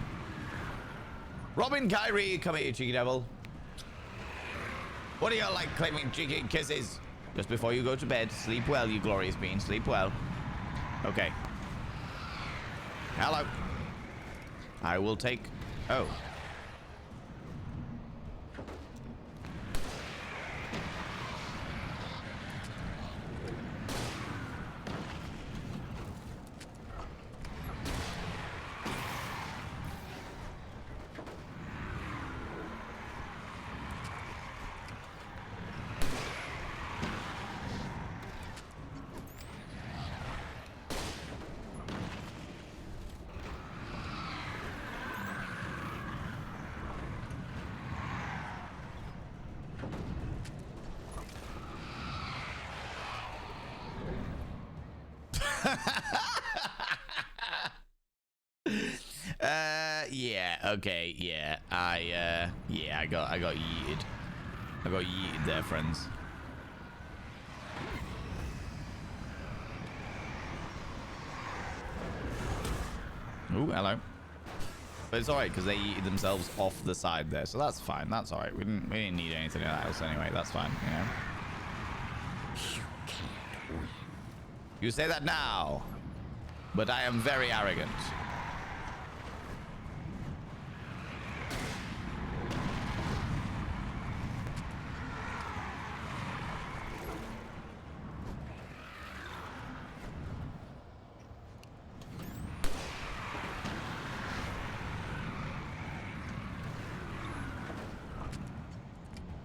Robin Kyrie, come here, you cheeky devil. What do you like claiming cheeky kisses? Just before you go to bed. Sleep well, you glorious bean. Sleep well. Okay. Hello. I will take... Oh. Yeah, okay, yeah. I got yeeted. I got yeeted there, friends. Ooh, hello. But it's alright because they yeeted themselves off the side there, so that's fine. That's alright. We didn't need anything else anyway. That's fine, you know. You can't win. You say that now, but I am very arrogant.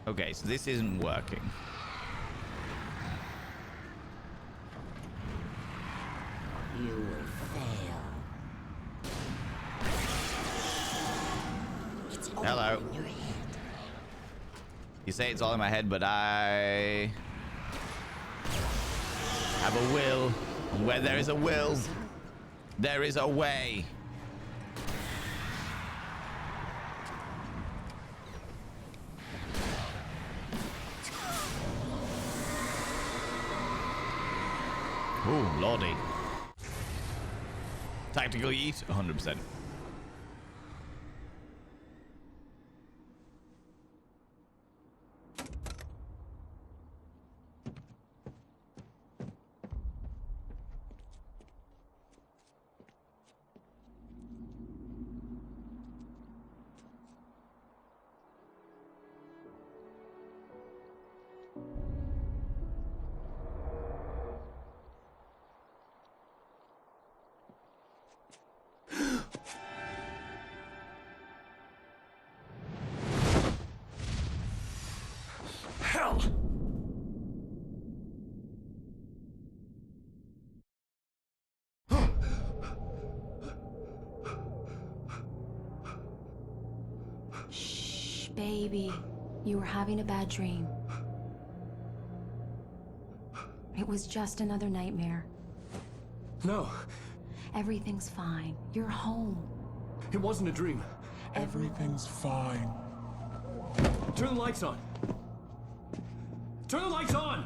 Okay, so this isn't working. You will fail. It's all Hello. in your head. You say it's all in my head, but I have a will. And where there is a will, there is a way. Ooh, lordy. Tactical yeet, 100%. Hell! Shh, baby. You were having a bad dream. It was just another nightmare. No, Everything's fine. You're home. it wasn't a dream. Everything's fine. Turn the lights on. Turn the lights on!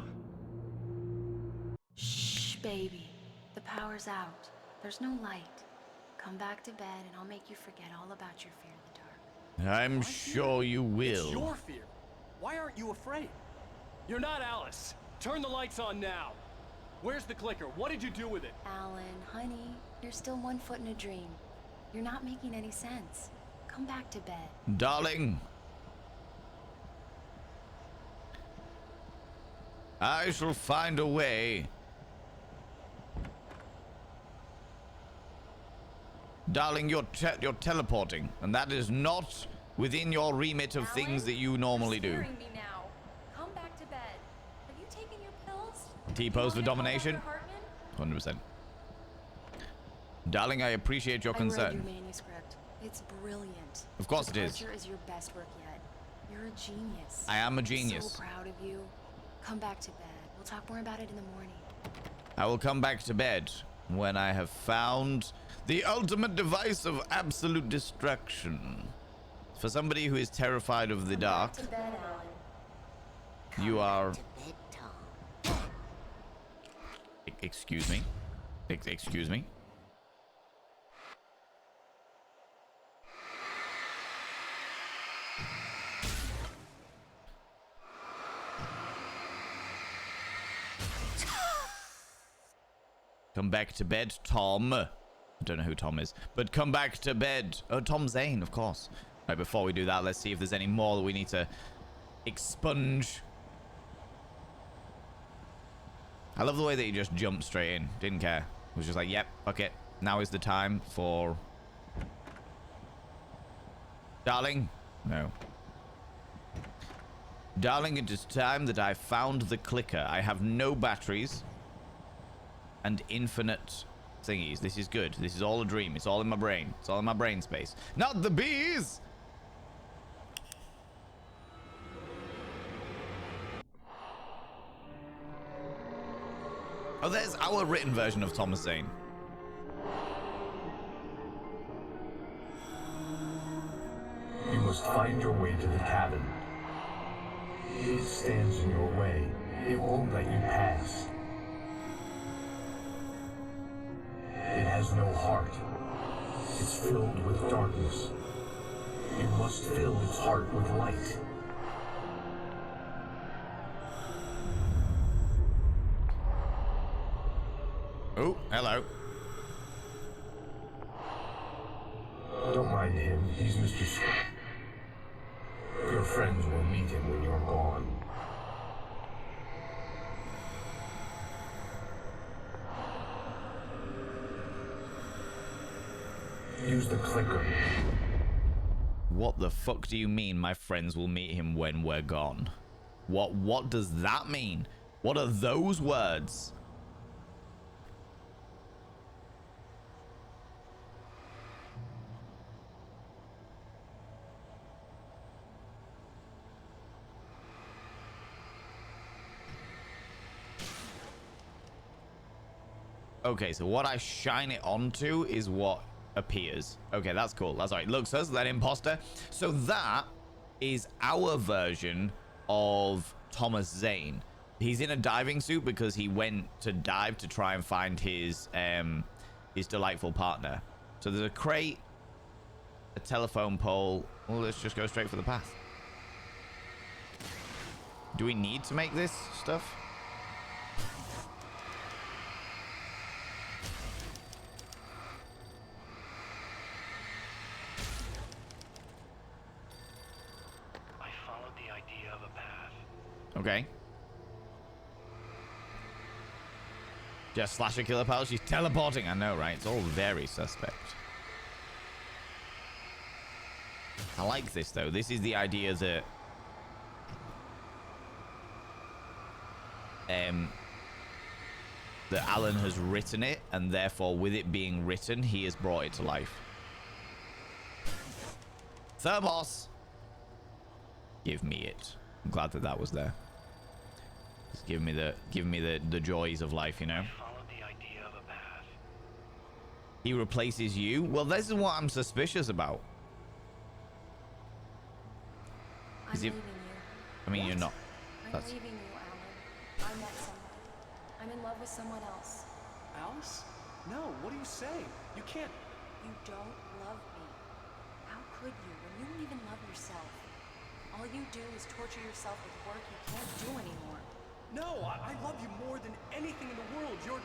Shh, baby. The power's out. There's no light. Come back to bed and I'll make you forget all about your fear of the dark. I'm sure you will. It's your fear. Why aren't you afraid? You're not Alice. Turn the lights on now. Where's the clicker? What did you do with it? Alan, honey, you're still 1 foot in a dream. You're not making any sense. Come back to bed. Darling, I shall find a way. Darling, you're teleporting, and that is not within your remit of things that you normally do. You're scaring me now. Come back to bed. Have you taken your pills? T-pose for domination? 100%. Darling, I appreciate your I read concern. your manuscript. It's brilliant. Of course it is. Departure is your best work yet. You're a genius. I am a I'm genius. so proud of you. Come back to bed. We'll talk more about it in the morning. I will come back to bed when I have found the ultimate device of absolute destruction. For somebody who is terrified of the dark, Back to bed, Alan. you are... To bed, Tom. Excuse me. Excuse me. Come back to bed, Tom. I don't know who Tom is, but come back to bed. Oh, Tom Zane, of course. Right, before we do that, let's see if there's any more that we need to expunge. I love the way that he just jumped straight in. Didn't care. Was just like, yep, okay. Now is the time for... Darling? No. Darling, it is time that I found the clicker. I have no batteries and infinite thingies. This is good. This is all a dream. It's all in my brain. It's all in my brain space. Not the bees! Oh, there's our written version of Thomas Zane. You must find your way to the cabin. It stands in your way. It won't let you pass. It has no heart. It's filled with darkness. You must fill its heart with light. Oh, hello. Don't mind him. He's Mr. Scott. Your friends will meet him when you're gone. Use the clicker. What the fuck do you mean my friends will meet him when we're gone? What does that mean? What are those words? Okay, so what I shine it onto is what appears. Okay, that's cool. That's all right. Looks us, that imposter. So that is our version of Thomas Zane. He's in a diving suit because he went to dive to try and find his delightful partner. So there's a crate, a telephone pole. Well, let's just go straight for the path. Do we need to make this stuff? Okay. Just slasher killer pal. She's teleporting. I know, right? It's all very suspect. I like this, though. This is the idea that... that Alan has written it, and therefore, with it being written, he has brought it to life. Thermos! Give me it. I'm glad that that was there. Just give me the joys of life, you know. Follow the idea of a path. He replaces you. Well, this is what I'm suspicious about. I'm Is it- leaving you. I mean, you're not. I'm That's leaving you, Alan. I met someone. I'm in love with someone else. Alice? No, what are you saying? You can't. You don't love me. How could you when you don't even love yourself? All you do is torture yourself with work you can't do anymore. No, I love you more than anything in the world. You're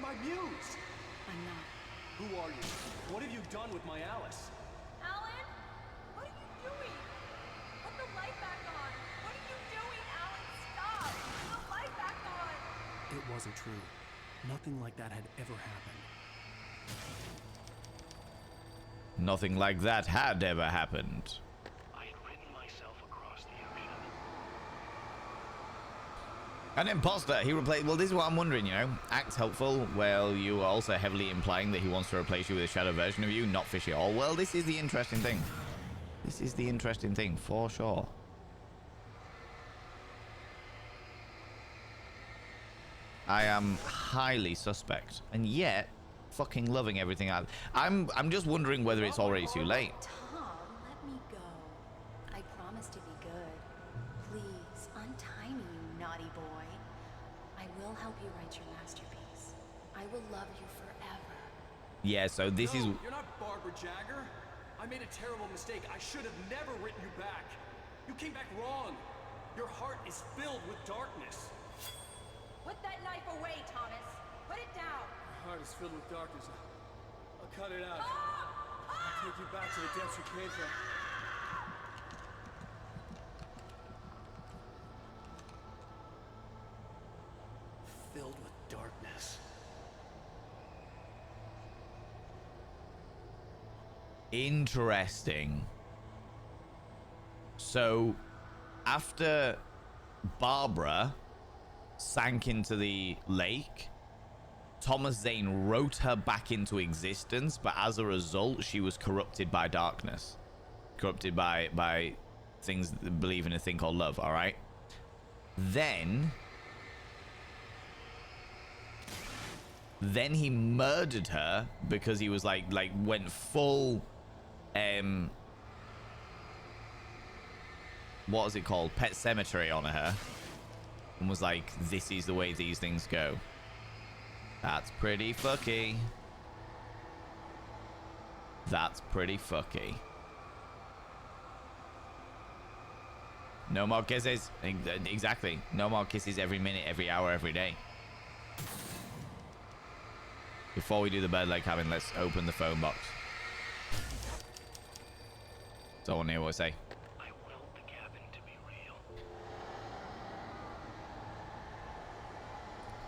my muse. I'm not. Who are you? What have you done with my Alice? Alan? What are you doing? Put the light back on! What are you doing, Alan? Stop! Put the light back on! It wasn't true. Nothing like that had ever happened. Nothing like that had ever happened. I had ridden myself across the ocean. An imposter. He replaced. Well, this is what I'm wondering, you know. Act helpful. Well, you are also heavily implying that he wants to replace you with a shadow version of you. Not fishy at all. Well, this is the interesting thing. This is the interesting thing, for sure. I am highly suspect. And yet, fucking loving everything. I'm just wondering whether it's already too late. Tom, let me go. I promise to be good. Please, untie me, you naughty boy. I will help you write your masterpiece. I will love you forever. Yeah, so this is... You're not Barbara Jagger. I made a terrible mistake. I should have never written you back. You came back wrong. Your heart is filled with darkness. Put that knife away, Thomas! Put it down! My heart is filled with darkness. I'll cut it out. Tom! I'll take you back to the depths you came from. Filled with darkness. Interesting. So, after Barbara sank into the lake, Thomas Zane wrote her back into existence, but as a result, she was corrupted by darkness. Corrupted by things that believe in a thing called love, alright? Then he murdered her because he was like went full what is it called? Pet Cemetery on her. And was like, this is the way these things go. That's pretty fucky. That's pretty fucky. No more kisses. Exactly. No more kisses every minute, every hour, every day. Before we do the bird leg cabin, let's open the phone box. So I want to hear what I say. I willed the cabin to be real.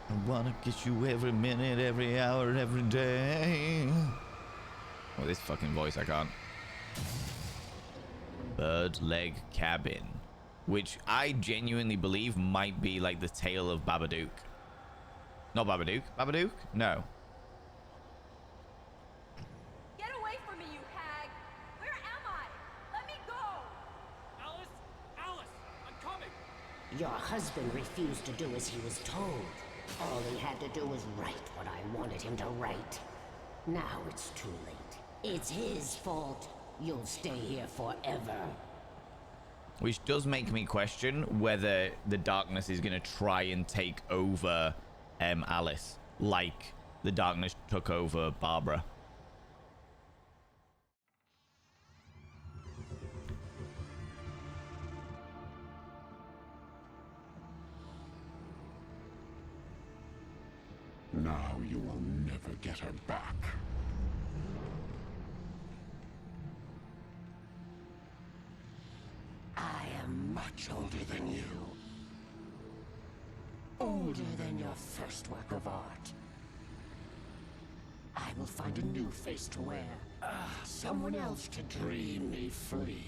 I wanna kiss you every minute, every hour, every day. Oh, this fucking voice, I can't. Bird leg cabin. Which I genuinely believe might be like the tale of Babadook. Not Babadook. Babadook? No. Get away from me, you hag! Where am I? Let me go! Alice! Alice! I'm coming! Your husband refused to do as he was told. All he had to do was write what I wanted him to write. Now it's too late. It's his fault. You'll stay here forever. Which does make me question whether the darkness is going to try and take over Alice, like the darkness took over Barbara. Now you will never get her back. I am much older than you. Older than your first work of art. I will find a new face to wear. Someone else to dream me free.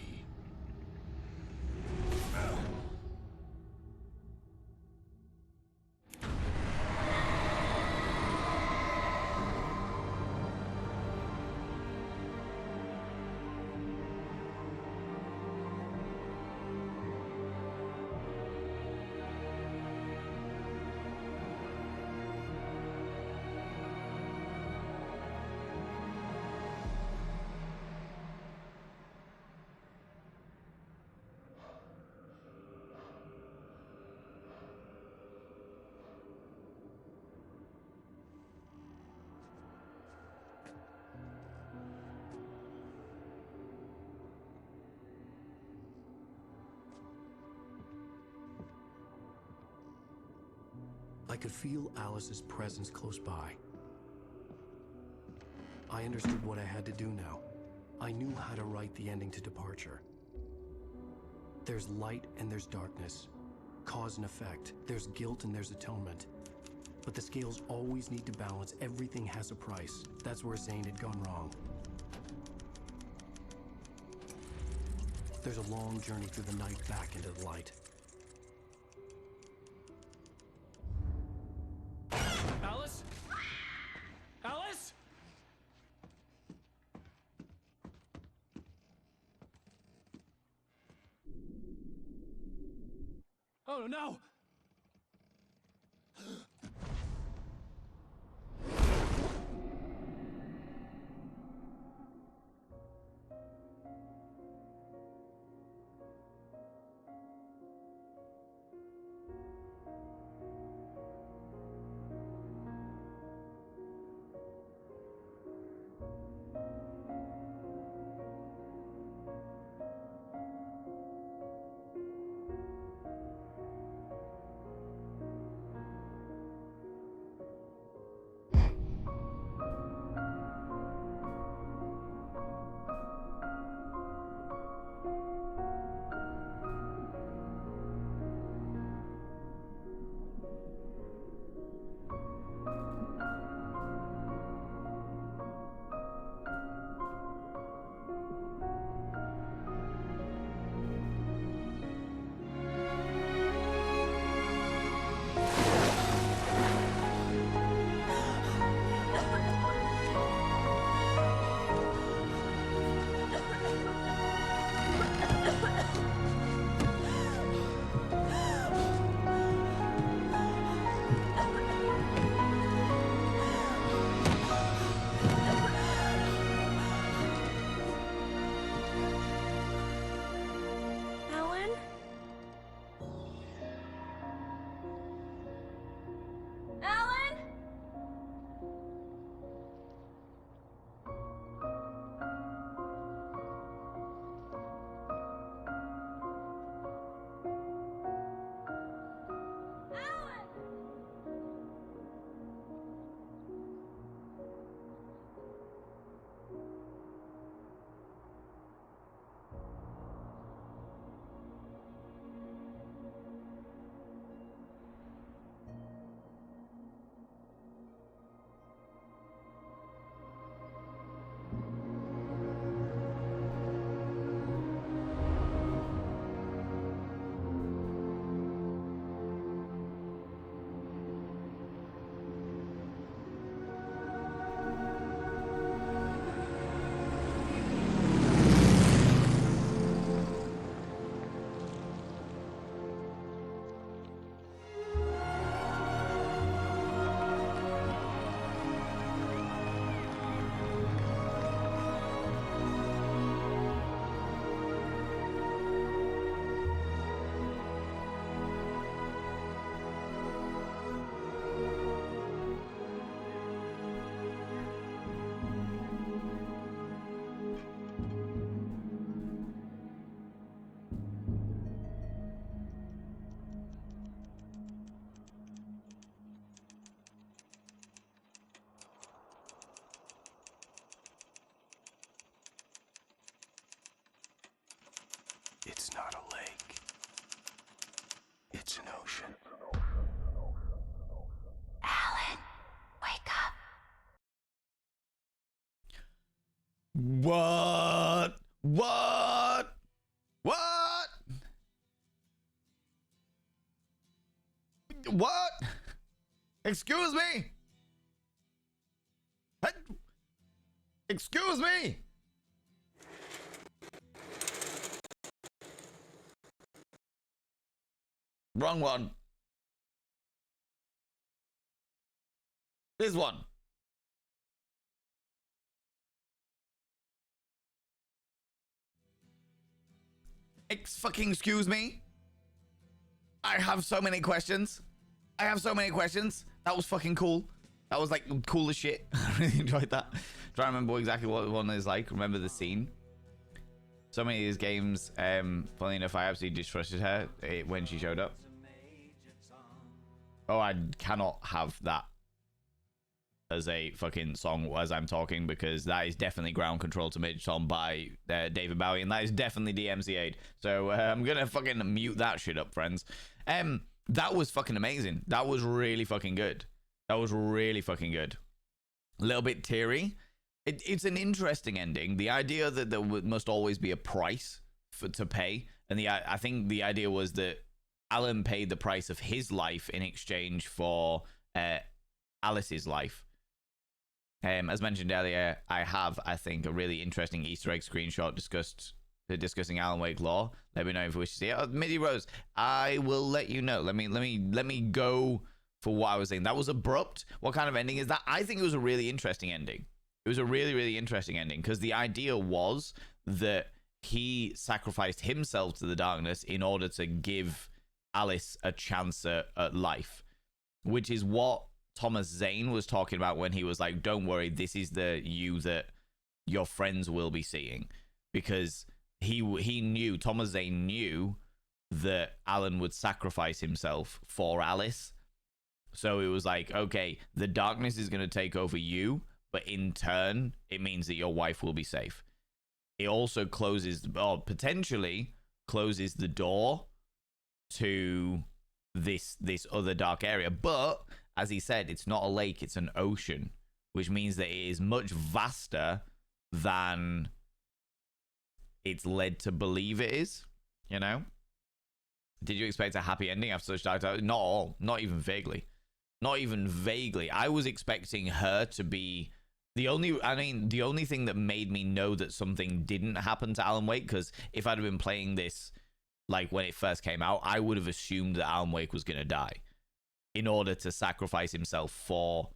I could feel Alice's presence close by. I understood what I had to do now. I knew how to write the ending to Departure. There's light and there's darkness. Cause and effect. There's guilt and there's atonement. But the scales always need to balance. Everything has a price. That's where Zane had gone wrong. There's a long journey through the night back into the light. Alice? Alice? Oh no! Alan? Alan? Alan! It's not a lake. It's an ocean. Alan, wake up. What? What? What? What? Excuse me? What? Excuse me? Wrong one. This one. Fucking excuse me. I have so many questions. I have so many questions. That was fucking cool. That was like cool as shit. I really enjoyed that. Try to remember exactly what one is like. Remember the scene. So many of these games, funny enough, I absolutely distrusted her when she showed up. Oh, I cannot have that as a fucking song as I'm talking, because that is definitely Ground Control to Midge Tom by David Bowie, and that is definitely DMCA'd. So I'm gonna fucking mute that shit up, friends. That was fucking amazing. That was really fucking good. That was really fucking good. A little bit teary. It's an interesting ending. The idea that there must always be a price to pay, and I think the idea was that Alan paid the price of his life in exchange for Alice's life. As mentioned earlier, I have, I think, a really interesting Easter egg screenshot discussing Alan Wake lore. Let me know if you wish to see it. Oh, Midi Rose, I will let you know. Let me go for what I was saying. That was abrupt. What kind of ending is that? I think it was a really interesting ending. It was a really, really interesting ending, because the idea was that he sacrificed himself to the darkness in order to give Alice a chance at life, which is what Thomas Zane was talking about when he was like, don't worry, this is the you that your friends will be seeing, because he knew, Thomas Zane knew that Alan would sacrifice himself for Alice. So it was like, okay, the darkness is going to take over you, but in turn it means that your wife will be safe. It also closes, or potentially closes, the door to this other dark area. But as he said, it's not a lake, it's an ocean, which means that it is much vaster than it's led to believe it is, you know? Did you expect a happy ending after such dark times? Not all, not even vaguely. Not even vaguely. I was expecting her to be the only thing that made me know that something didn't happen to Alan Wake, because if I'd have been playing this like when it first came out, I would have assumed that Alan Wake was going to die in order to sacrifice himself for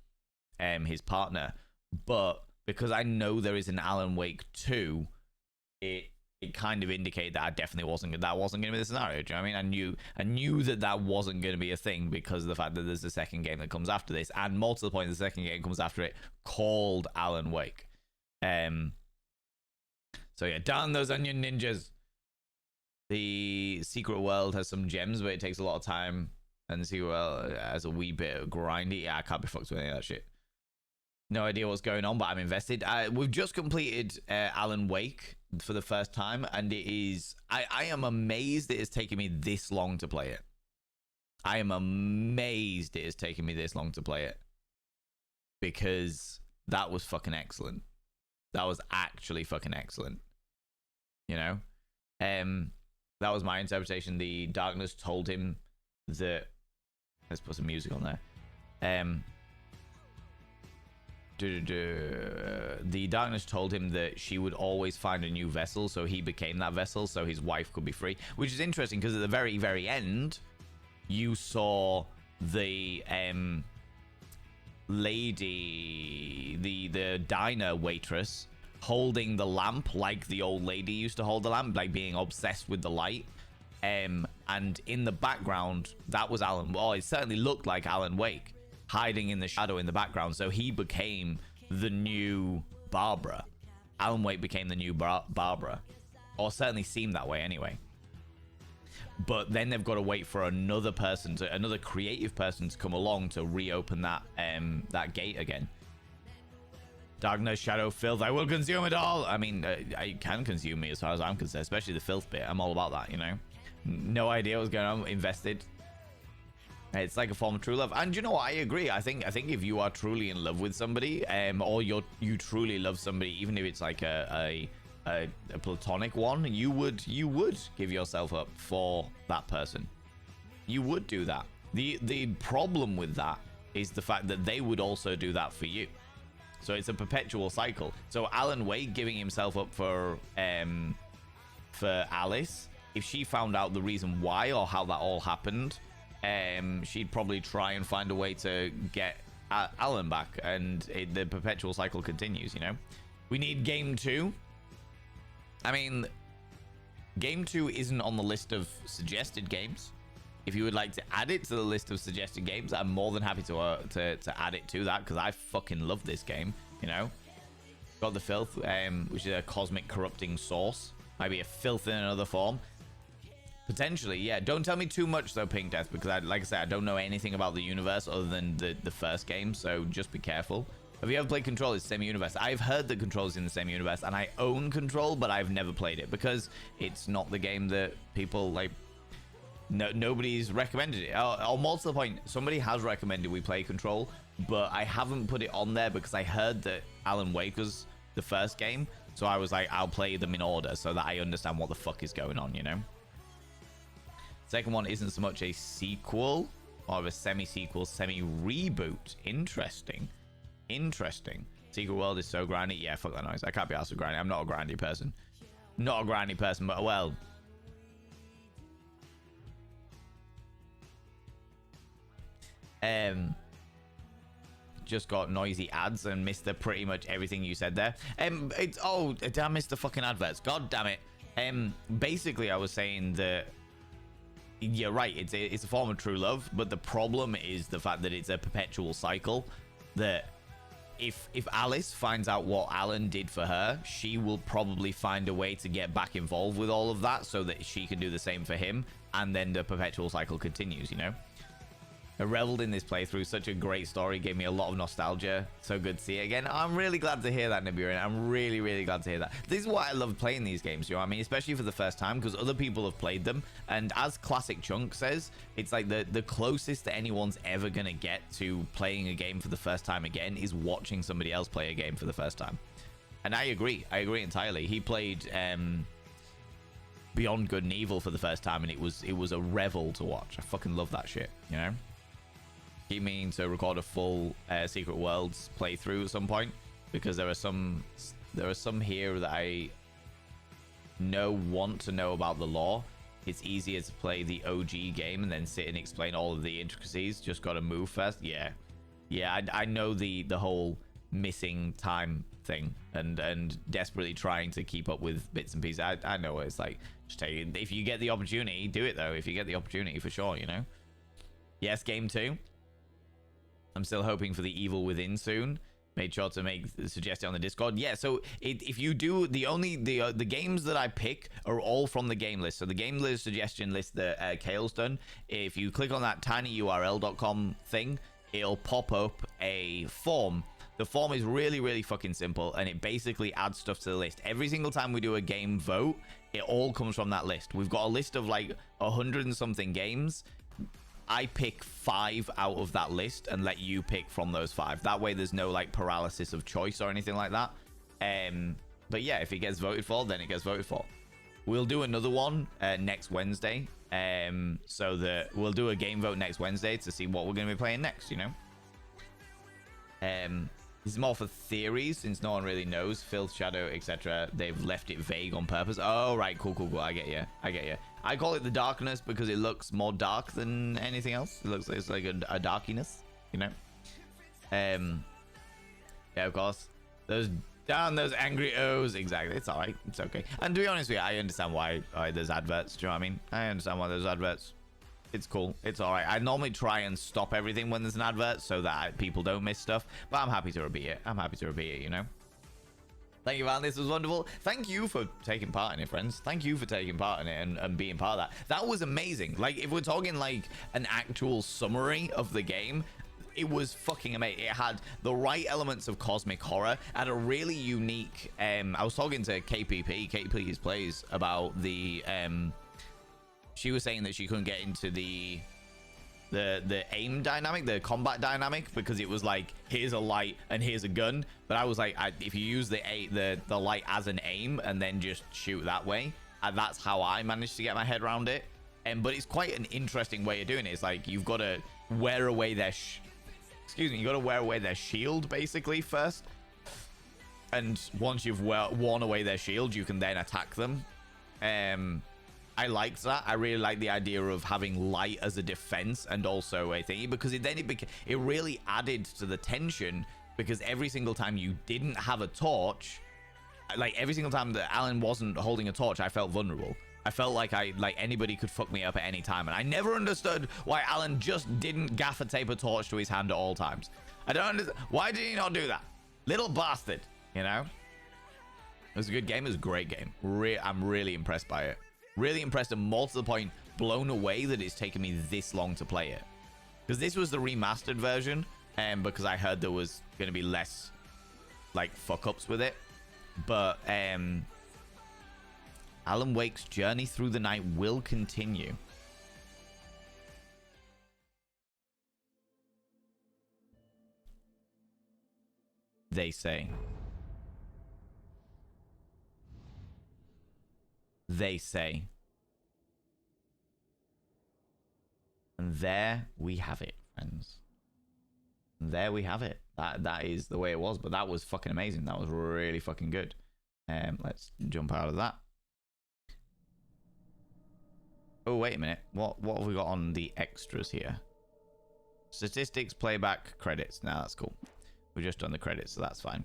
his partner. But because I know there is an Alan Wake 2, it kind of indicated that that wasn't going to be the scenario. Do you know what I mean? I knew that wasn't going to be a thing because of the fact that there's a second game that comes after this, and more to the point, the second game comes after it called Alan Wake. So yeah, darn those onion ninjas. The secret world has some gems, but it takes a lot of time, and the secret world has a wee bit of grindy. Yeah, I can't be fucked with any of that shit. No idea what's going on, but I'm invested. We've just completed Alan Wake for the first time, and it is... I am amazed it has taken me this long to play it. I am amazed it has taken me this long to play it. Because that was fucking excellent. That was actually fucking excellent. You know? That was my interpretation. The darkness told him that... Let's put some music on there. The darkness told him that she would always find a new vessel, so he became that vessel, so his wife could be free. Which is interesting, because at the very, very end, you saw the lady, the diner waitress, holding the lamp like the old lady used to hold the lamp, like being obsessed with the light. And in the background, that was Alan. Well, it certainly looked like Alan Wake, hiding in the shadow in the background. So he became the new Barbara. Alan Wake became the new Barbara, or certainly seemed that way anyway. But then they've got to wait for another creative person to come along to reopen that gate again. Darkness, shadow, filth, I will consume it all. I mean, it can consume me as far as I'm concerned, especially the filth bit. I'm all about that, you know. No idea what's going on. Invested. It's like a form of true love, and you know what? I agree. I think if you are truly in love with somebody, or you truly love somebody, even if it's like a platonic one, you would give yourself up for that person. You would do that. The problem with that is the fact that they would also do that for you. So it's a perpetual cycle. So Alan Wake giving himself up for Alice, if she found out the reason why or how that all happened, she'd probably try and find a way to get Alan back, and the perpetual cycle continues, you know? We need Game 2. I mean, Game 2 isn't on the list of suggested games. If you would like to add it to the list of suggested games, I'm more than happy to add it to that, because I fucking love this game, you know? Got the filth, which is a cosmic corrupting source. Might be a filth in another form. Potentially, yeah. Don't tell me too much though, Pink Death, because like I said, I don't know anything about the universe other than the first game, so just be careful. Have you ever played Control? It's the same universe. I've heard that Control is in the same universe, and I own Control, but I've never played it because it's not the game that people like. Nobody's recommended it. Or more to the point, somebody has recommended we play Control, but I haven't put it on there because I heard that Alan Wake was the first game, so I was like, I'll play them in order so that I understand what the fuck is going on, you know? Second one isn't so much a sequel, or a semi-sequel, semi-reboot. Interesting. Interesting. Secret World is so grindy. Yeah, fuck that noise. I can't be asked to grind. I'm not a grindy person. Not a grindy person, but well. Just got noisy ads and missed pretty much everything you said there. It's did I miss the fucking adverts? God damn it. Basically I was saying that you're right, it's a form of true love, but the problem is the fact that it's a perpetual cycle. That if Alice finds out what Alan did for her, she will probably find a way to get back involved with all of that so that she can do the same for him, and then the perpetual cycle continues, you know? I reveled in this playthrough. Such a great story. Gave me a lot of nostalgia. So good to see it again. I'm really glad to hear that, Nibiru. I'm really, really glad to hear that. This is why I love playing these games, you know what I mean? Especially for the first time, because other people have played them. And as Classic Chunk says, it's like the closest that anyone's ever going to get to playing a game for the first time again is watching somebody else play a game for the first time. And I agree. I agree entirely. He played Beyond Good and Evil for the first time, and it was a revel to watch. I fucking love that shit, you know? Keep meaning to record a full Secret Worlds playthrough at some point, because there are some here that I want to know about the lore. It's easier to play the OG game and then sit and explain all of the intricacies. Just got to move first. Yeah, I know the whole missing time thing and desperately trying to keep up with bits and pieces. I know what it's like. Just take it. If you get the opportunity, do it though. If you get the opportunity, for sure, you know. Yes, game 2. I'm still hoping for the Evil Within soon. Made sure to suggest it on the Discord. Yeah, so if you do, the games that I pick are all from the game list. So the game list suggestion list that Kale's done, if you click on that tinyurl.com thing, it'll pop up a form. The form is really, really fucking simple, and it basically adds stuff to the list. Every single time we do a game vote, it all comes from that list. We've got a list of like 100 and something games. I pick 5 out of that list and let you pick from those 5. That way there's no like paralysis of choice or anything like that. But yeah, if it gets voted for, then it gets voted for. We'll do another one next Wednesday. So that we'll do a game vote next Wednesday to see what we're going to be playing next, you know. This is more for theories, since no one really knows. Filth, Shadow, etc. They've left it vague on purpose. Oh, right. Cool. I get you. I call it the darkness because it looks more dark than anything else. It looks like it's like a darkiness, you know? Yeah, of course. Those angry O's. Exactly. It's all right. It's okay. And to be honest with you, I understand why there's adverts. Do you know what I mean? I understand why there's adverts. It's cool. It's all right. I normally try and stop everything when there's an advert so that people don't miss stuff. But I'm happy to repeat it. You know? Thank you, Val. This was wonderful. Thank you for taking part in it, friends. Thank you for taking part in it and being part of that. That was amazing. Like, if we're talking like an actual summary of the game, it was fucking amazing. It had the right elements of cosmic horror and a really unique... I was talking to KPP, KPP's Plays, about the... she was saying that she couldn't get into the aim dynamic, the combat dynamic, because it was like, here's a light and here's a gun. But I was like, if you use the light as an aim and then just shoot that way, that's how I managed to get my head around it. But it's quite an interesting way of doing it. It's like you've got to wear away their you got to wear away their shield basically first, and once you've worn away their shield, you can then attack them. I liked that. I really like the idea of having light as a defense and also a thingy, because it really added to the tension, because every single time you didn't have a torch, like every single time that Alan wasn't holding a torch, I felt vulnerable. I felt like anybody could fuck me up at any time, and I never understood why Alan just didn't gaffer tape a torch to his hand at all times. I don't understand. Why did he not do that? Little bastard, you know? It was a good game. It was a great game. I'm really impressed by it. Really impressed, and more to the point, blown away that it's taken me this long to play it. Because this was the remastered version, because I heard there was going to be less, like, fuck-ups with it. But Alan Wake's journey through the night will continue. They say. They say. And there we have it, friends. And there we have it. That is the way it was, but that was fucking amazing. That was really fucking good. Let's jump out of that. Oh, wait a minute. What have we got on the extras here? Statistics, playback, credits. Now that's cool. We've just done the credits, so that's fine.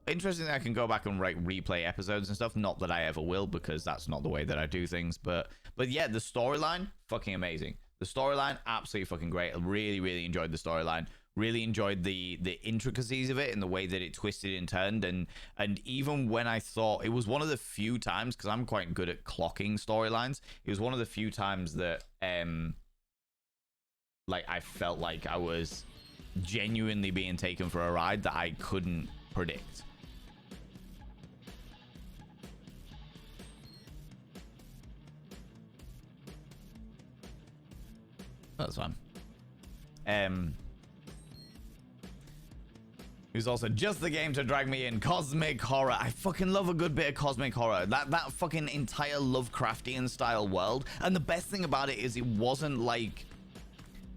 Interesting that I can go back and replay episodes and stuff. Not that I ever will, because that's not the way that I do things. But yeah, the storyline, fucking amazing. The storyline, absolutely fucking great. I really enjoyed the storyline. Really enjoyed the intricacies of it and the way that it twisted and turned. And even when I thought, it was one of the few times, because I'm quite good at clocking storylines, it was one of the few times that like I felt like I was genuinely being taken for a ride that I couldn't predict. That's fun. It was also just the game to drag me in. Cosmic horror. I fucking love a good bit of cosmic horror. That fucking entire Lovecraftian style world. And the best thing about it is it wasn't like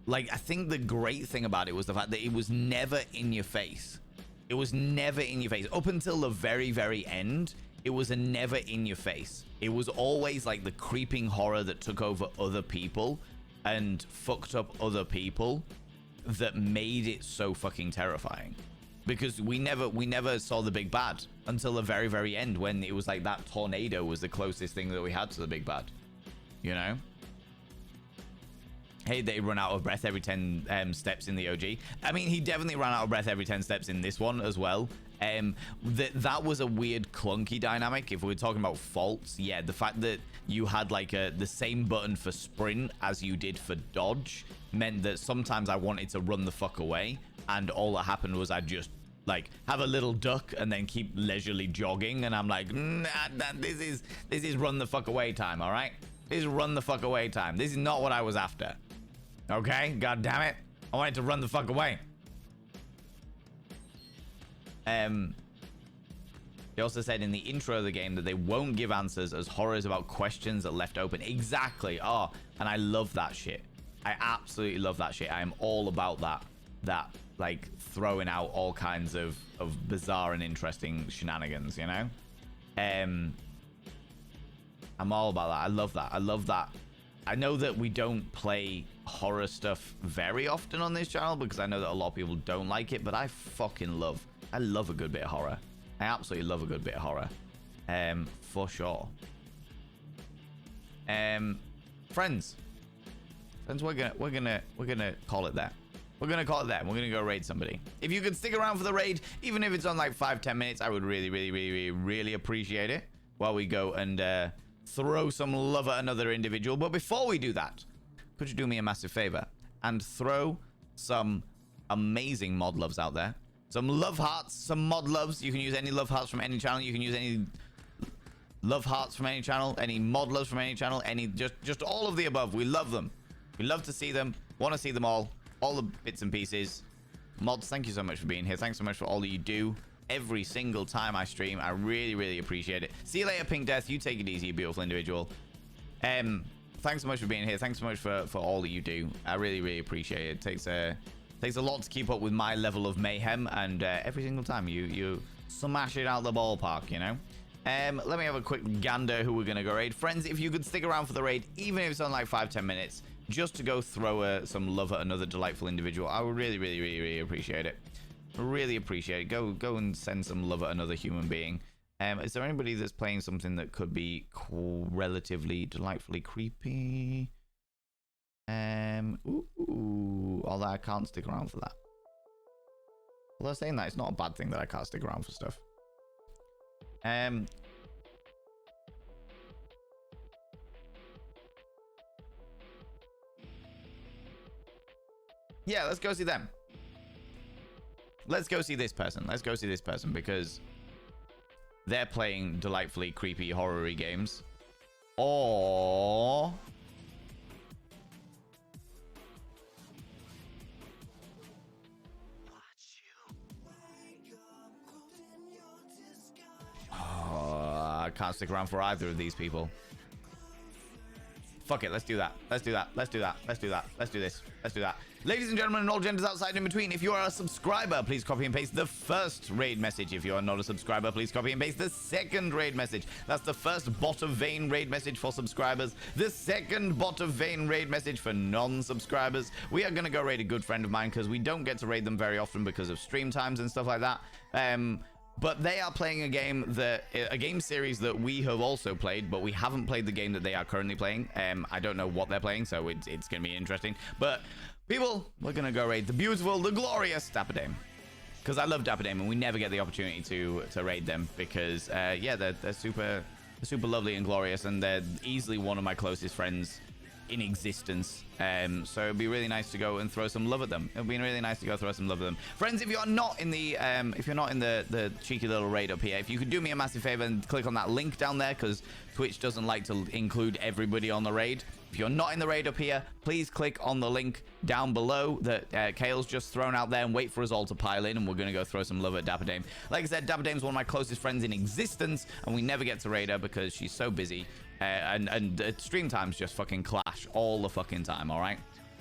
I think the great thing about it was the fact that it was never in your face. It was never in your face. Up until the very end, it was a never in your face. It was always like the creeping horror that took over other people and fucked up other people that made it so fucking terrifying. Because we never saw the big bad until the very end, when it was like that tornado was the closest thing that we had to the big bad. You know? Hey, they run out of breath every 10 steps in the OG. I mean, he definitely ran out of breath every 10 steps in this one as well. That was a weird, clunky dynamic. If we're talking about faults, yeah, the fact that you had like the same button for sprint as you did for dodge meant that sometimes I wanted to run the fuck away, and all that happened was I'd just like have a little duck and then keep leisurely jogging, and I'm like, nah, this is run the fuck away time, all right? This is run the fuck away time. This is not what I was after. Okay, god damn it. I wanted to run the fuck away. He also said in the intro of the game that they won't give answers, as horror is about questions that left open. Exactly. Oh, and I love that shit. I absolutely love that shit. I am all about that like throwing out all kinds of bizarre and interesting shenanigans, you know? I'm all about that. I love that. I love that. I know that we don't play horror stuff very often on this channel because I know that a lot of people don't like it, but I love a good bit of horror. I absolutely love a good bit of horror. For sure. Friends, we're gonna call it that. We're gonna call it that. We're gonna go raid somebody. If you could stick around for the raid, even if it's on like 5-10 minutes, I would really appreciate it while we go and throw some love at another individual. But before we do that, could you do me a massive favor and throw some amazing mod loves out there? Some love hearts, some mod loves. You can use any love hearts from any channel. You can use any love hearts from any channel, any mod loves from any channel, any just all of the above. We love them. We love to see them. Want to see them all the bits and pieces. Mods, thank you so much for being here. Thanks so much for all that you do every single time I stream. I really appreciate it. See you later, Pink Death. You take it easy, you beautiful individual. Thanks so much for being here. Thanks so much for all that you do. I really appreciate it. Takes a lot to keep up with my level of mayhem, and every single time you smash it out the ballpark, you know. Let me have a quick gander who we're gonna go raid. Friends, if you could stick around for the raid, even if it's on like 5-10 minutes, just to go throw some love at another delightful individual, I would really appreciate it. Really appreciate it. Go and send some love at another human being. Is there anybody that's playing something that could be relatively delightfully creepy? Although I can't stick around for that. Although saying that, it's not a bad thing that I can't stick around for stuff. Yeah, let's go see them. Let's go see this person. Let's go see this person because they're playing delightfully creepy, horror-y games. Or... Oh, I can't stick around for either of these people. Fuck it, let's do that. Let's do that. Let's do that. Let's do that. Let's do this. Let's do that. Ladies and gentlemen, and all genders outside in between, if you are a subscriber, please copy and paste the first raid message. If you are not a subscriber, please copy and paste the second raid message. That's the first bot of Vane raid message for subscribers. The second bot of Vane raid message for non-subscribers. We are going to go raid a good friend of mine because we don't get to raid them very often because of stream times and stuff like that. But they are playing a game series that we have also played, but we haven't played the game that they are currently playing. I don't know what they're playing, so it's going to be interesting. But people, we're going to go raid the beautiful, the glorious Dapper Dame. Because I love Dapper Dame, and we never get the opportunity to raid them because, yeah, they're super lovely and glorious, and they're easily one of my closest friends in existence. So it'd be really nice to go and throw some love at them. It'd be really nice to go throw some love at them. Friends, if you're not in the cheeky little raid up here, if you could do me a massive favor and click on that link down there, because Twitch doesn't like to include everybody on the raid. If you're not in the raid up here, please click on the link down below that Kale's just thrown out there and wait for us all to pile in, and we're going to go throw some love at Dapper Dame. Like I said, Dapper Dame's one of my closest friends in existence, and we never get to raid her because she's so busy. And stream times just fucking clash all the fucking time, all right?